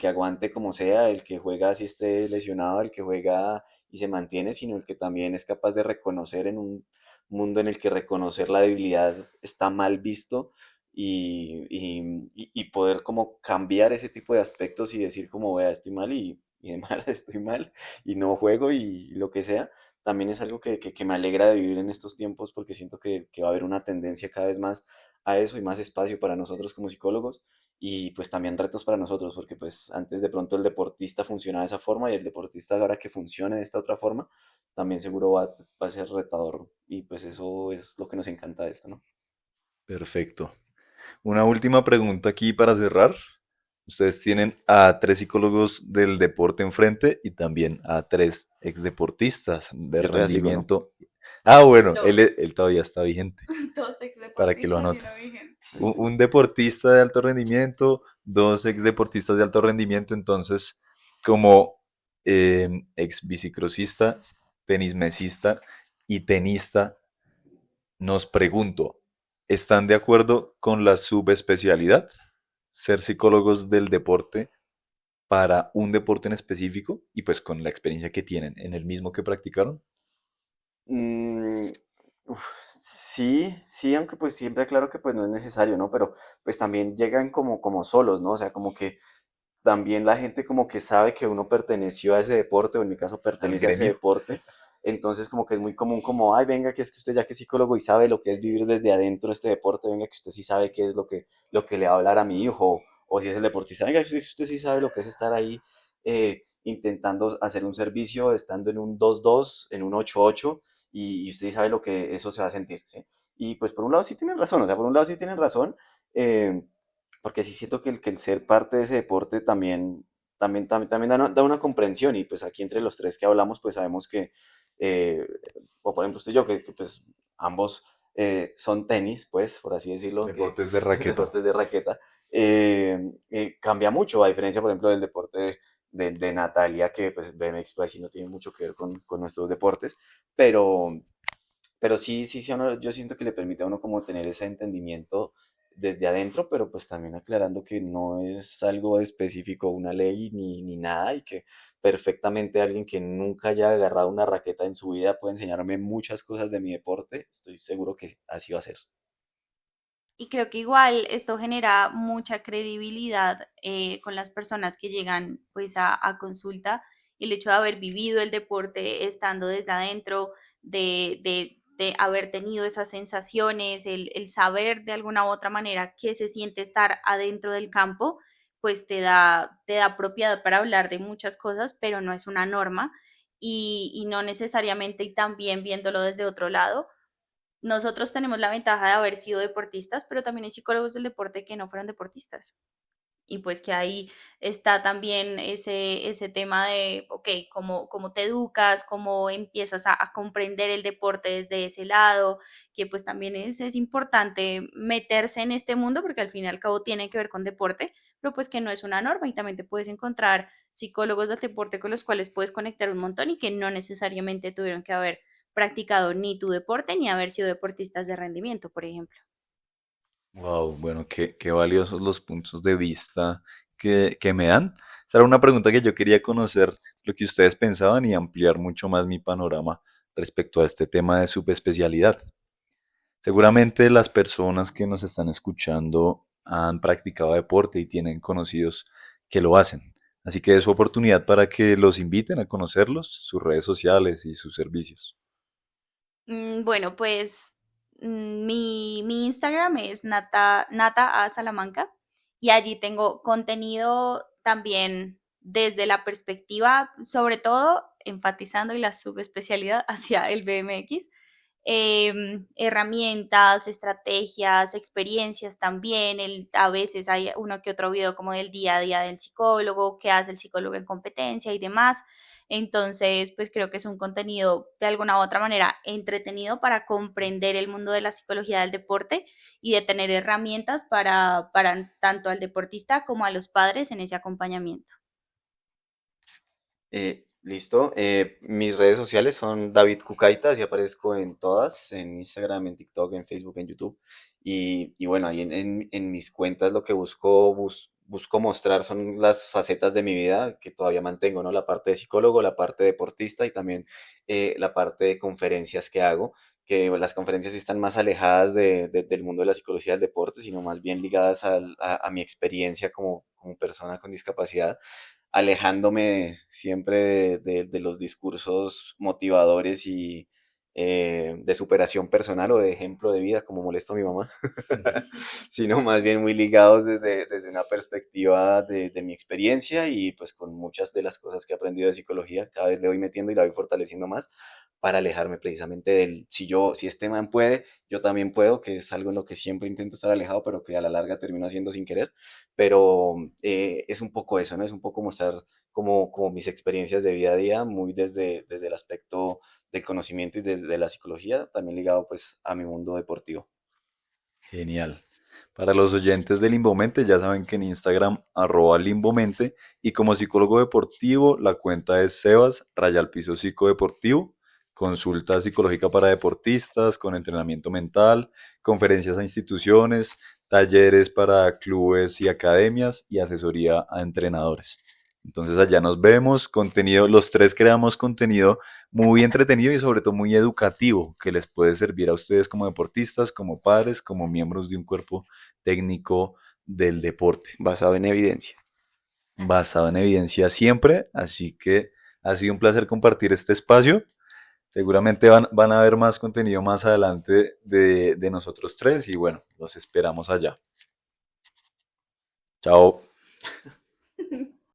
aguante como sea, el que juega si esté lesionado, el que juega y se mantiene, sino el que también es capaz de reconocer en un mundo en el que reconocer la debilidad está mal visto y poder como cambiar ese tipo de aspectos y decir como, vea, estoy mal y de mal estoy mal y no juego y lo que sea, también es algo que me alegra de vivir en estos tiempos porque siento que va a haber una tendencia cada vez más a eso y más espacio para nosotros como psicólogos y pues también retos para nosotros porque pues antes de pronto el deportista funcionaba de esa forma y el deportista ahora que funcione de esta otra forma también seguro va a ser retador y pues eso es lo que nos encanta de esto, ¿no? Perfecto. Una última pregunta aquí para cerrar. Ustedes tienen a tres psicólogos del deporte enfrente y también a tres exdeportistas de Yo todavía sigo, ¿no? rendimiento. Ah, bueno, él, Dos. él todavía está vigente, Dos para que lo exdeportistas y anote. uno vigente. Un deportista de alto rendimiento, dos exdeportistas de alto rendimiento, entonces, como ex bicicrosista, tenismesista y tenista, nos pregunto, ¿están de acuerdo con la subespecialidad? Ser psicólogos del deporte para un deporte en específico y pues con la experiencia que tienen en el mismo que practicaron. Mm, sí, sí, aunque pues siempre aclaro que pues no es necesario, ¿no? Pero pues también llegan como solos, ¿no? O sea, como que también la gente como que sabe que uno perteneció a ese deporte, o en mi caso Al pertenece a ese gremio. deporte, entonces como que es muy común como, ay, venga, que es que usted ya que es psicólogo y sabe lo que es vivir desde adentro de este deporte, venga, que usted sí sabe qué es lo que le va a hablar a mi hijo, o si es el deportista, venga, que usted sí sabe lo que es estar ahí intentando hacer un servicio, estando en un 2-2 en un 8-8 y usted sí sabe lo que eso se va a sentir, ¿sí? Y pues por un lado sí tienen razón, o sea, por un lado sí tienen razón, eh, porque sí siento que el ser parte de ese deporte también da una comprensión y pues aquí entre los tres que hablamos pues sabemos que, eh, o por ejemplo usted y yo, que, pues ambos son tenis, pues por así decirlo, aunque Deportes de raqueta. deportes de raqueta, cambia mucho a diferencia por ejemplo del deporte de Natalia, que pues BMX pues sí no tiene mucho que ver con nuestros deportes, pero, pero sí, sí, sí, yo siento que le permite a uno como tener ese entendimiento desde adentro, pero pues también aclarando que no es algo específico, una ley ni nada, y que perfectamente alguien que nunca haya agarrado una raqueta en su vida puede enseñarme muchas cosas de mi deporte, estoy seguro que así va a ser. Y creo que igual esto genera mucha credibilidad con las personas que llegan pues a consulta. El hecho de haber vivido el deporte estando desde adentro, de haber tenido esas sensaciones, el saber de alguna u otra manera qué se siente estar adentro del campo, pues te da propiedad para hablar de muchas cosas, pero no es una norma. y no necesariamente y también viéndolo desde otro lado. Nosotros tenemos la ventaja de haber sido deportistas, pero también hay psicólogos del deporte que no fueron deportistas. Y pues que ahí está también ese tema de, ok, cómo te educas, cómo empiezas a comprender el deporte desde ese lado, que pues también es importante meterse en este mundo porque al fin y al cabo tiene que ver con deporte, pero pues que no es una norma y también te puedes encontrar psicólogos del deporte con los cuales puedes conectar un montón y que no necesariamente tuvieron que haber practicado ni tu deporte ni haber sido deportistas de rendimiento, por ejemplo. Wow, bueno, qué valiosos los puntos de vista que me dan. Esa era una pregunta que yo quería conocer lo que ustedes pensaban y ampliar mucho más mi panorama respecto a este tema de subespecialidad. Seguramente las personas que nos están escuchando han practicado deporte y tienen conocidos que lo hacen. Así que es su oportunidad para que los inviten a conocerlos, sus redes sociales y sus servicios. Bueno, pues mi Instagram es Nata a Salamanca y allí tengo contenido también desde la perspectiva, sobre todo enfatizando en la subespecialidad hacia el BMX, herramientas, estrategias, experiencias también. A veces hay uno que otro video como del día a día del psicólogo, qué hace el psicólogo en competencia y demás. Entonces, pues creo que es un contenido de alguna u otra manera entretenido para comprender el mundo de la psicología del deporte y de tener herramientas para tanto al deportista como a los padres en ese acompañamiento. Listo. Mis redes sociales son David Cucaitas y aparezco en todas, en Instagram, en TikTok, en Facebook, en YouTube. Y bueno, ahí en mis cuentas lo que busco mostrar son las facetas de mi vida que todavía mantengo, ¿no? La parte de psicólogo, la parte deportista y también la parte de conferencias que hago, que bueno, las conferencias sí están más alejadas del mundo de la psicología del deporte, sino más bien ligadas a mi experiencia como persona con discapacidad, alejándome siempre de los discursos motivadores y de superación personal o de ejemplo de vida, como molesto a mi mamá, sino más bien muy ligados desde una perspectiva de mi experiencia y pues con muchas de las cosas que he aprendido de psicología, cada vez le voy metiendo y la voy fortaleciendo más para alejarme precisamente del, si este man puede, yo también puedo, que es algo en lo que siempre intento estar alejado, pero que a la larga termino haciendo sin querer, pero es un poco eso, ¿no? Es un poco mostrar como mis experiencias de vida a día, muy desde el aspecto del conocimiento y desde la psicología, también ligado pues a mi mundo deportivo. Genial. Para los oyentes de Limbomente, ya saben que en Instagram, @Limbomente, y como psicólogo deportivo, la cuenta es Sebas, psicodeportivo, consulta psicológica para deportistas, con entrenamiento mental, conferencias a instituciones, talleres para clubes y academias y asesoría a entrenadores. Entonces allá nos vemos, contenido, los tres creamos contenido muy entretenido y sobre todo muy educativo que les puede servir a ustedes como deportistas, como padres, como miembros de un cuerpo técnico del deporte, Basado en evidencia. Así basado es. en evidencia siempre. Así que ha sido un placer compartir este espacio. Seguramente van a ver más contenido más adelante de nosotros tres y bueno, los esperamos allá. Chao.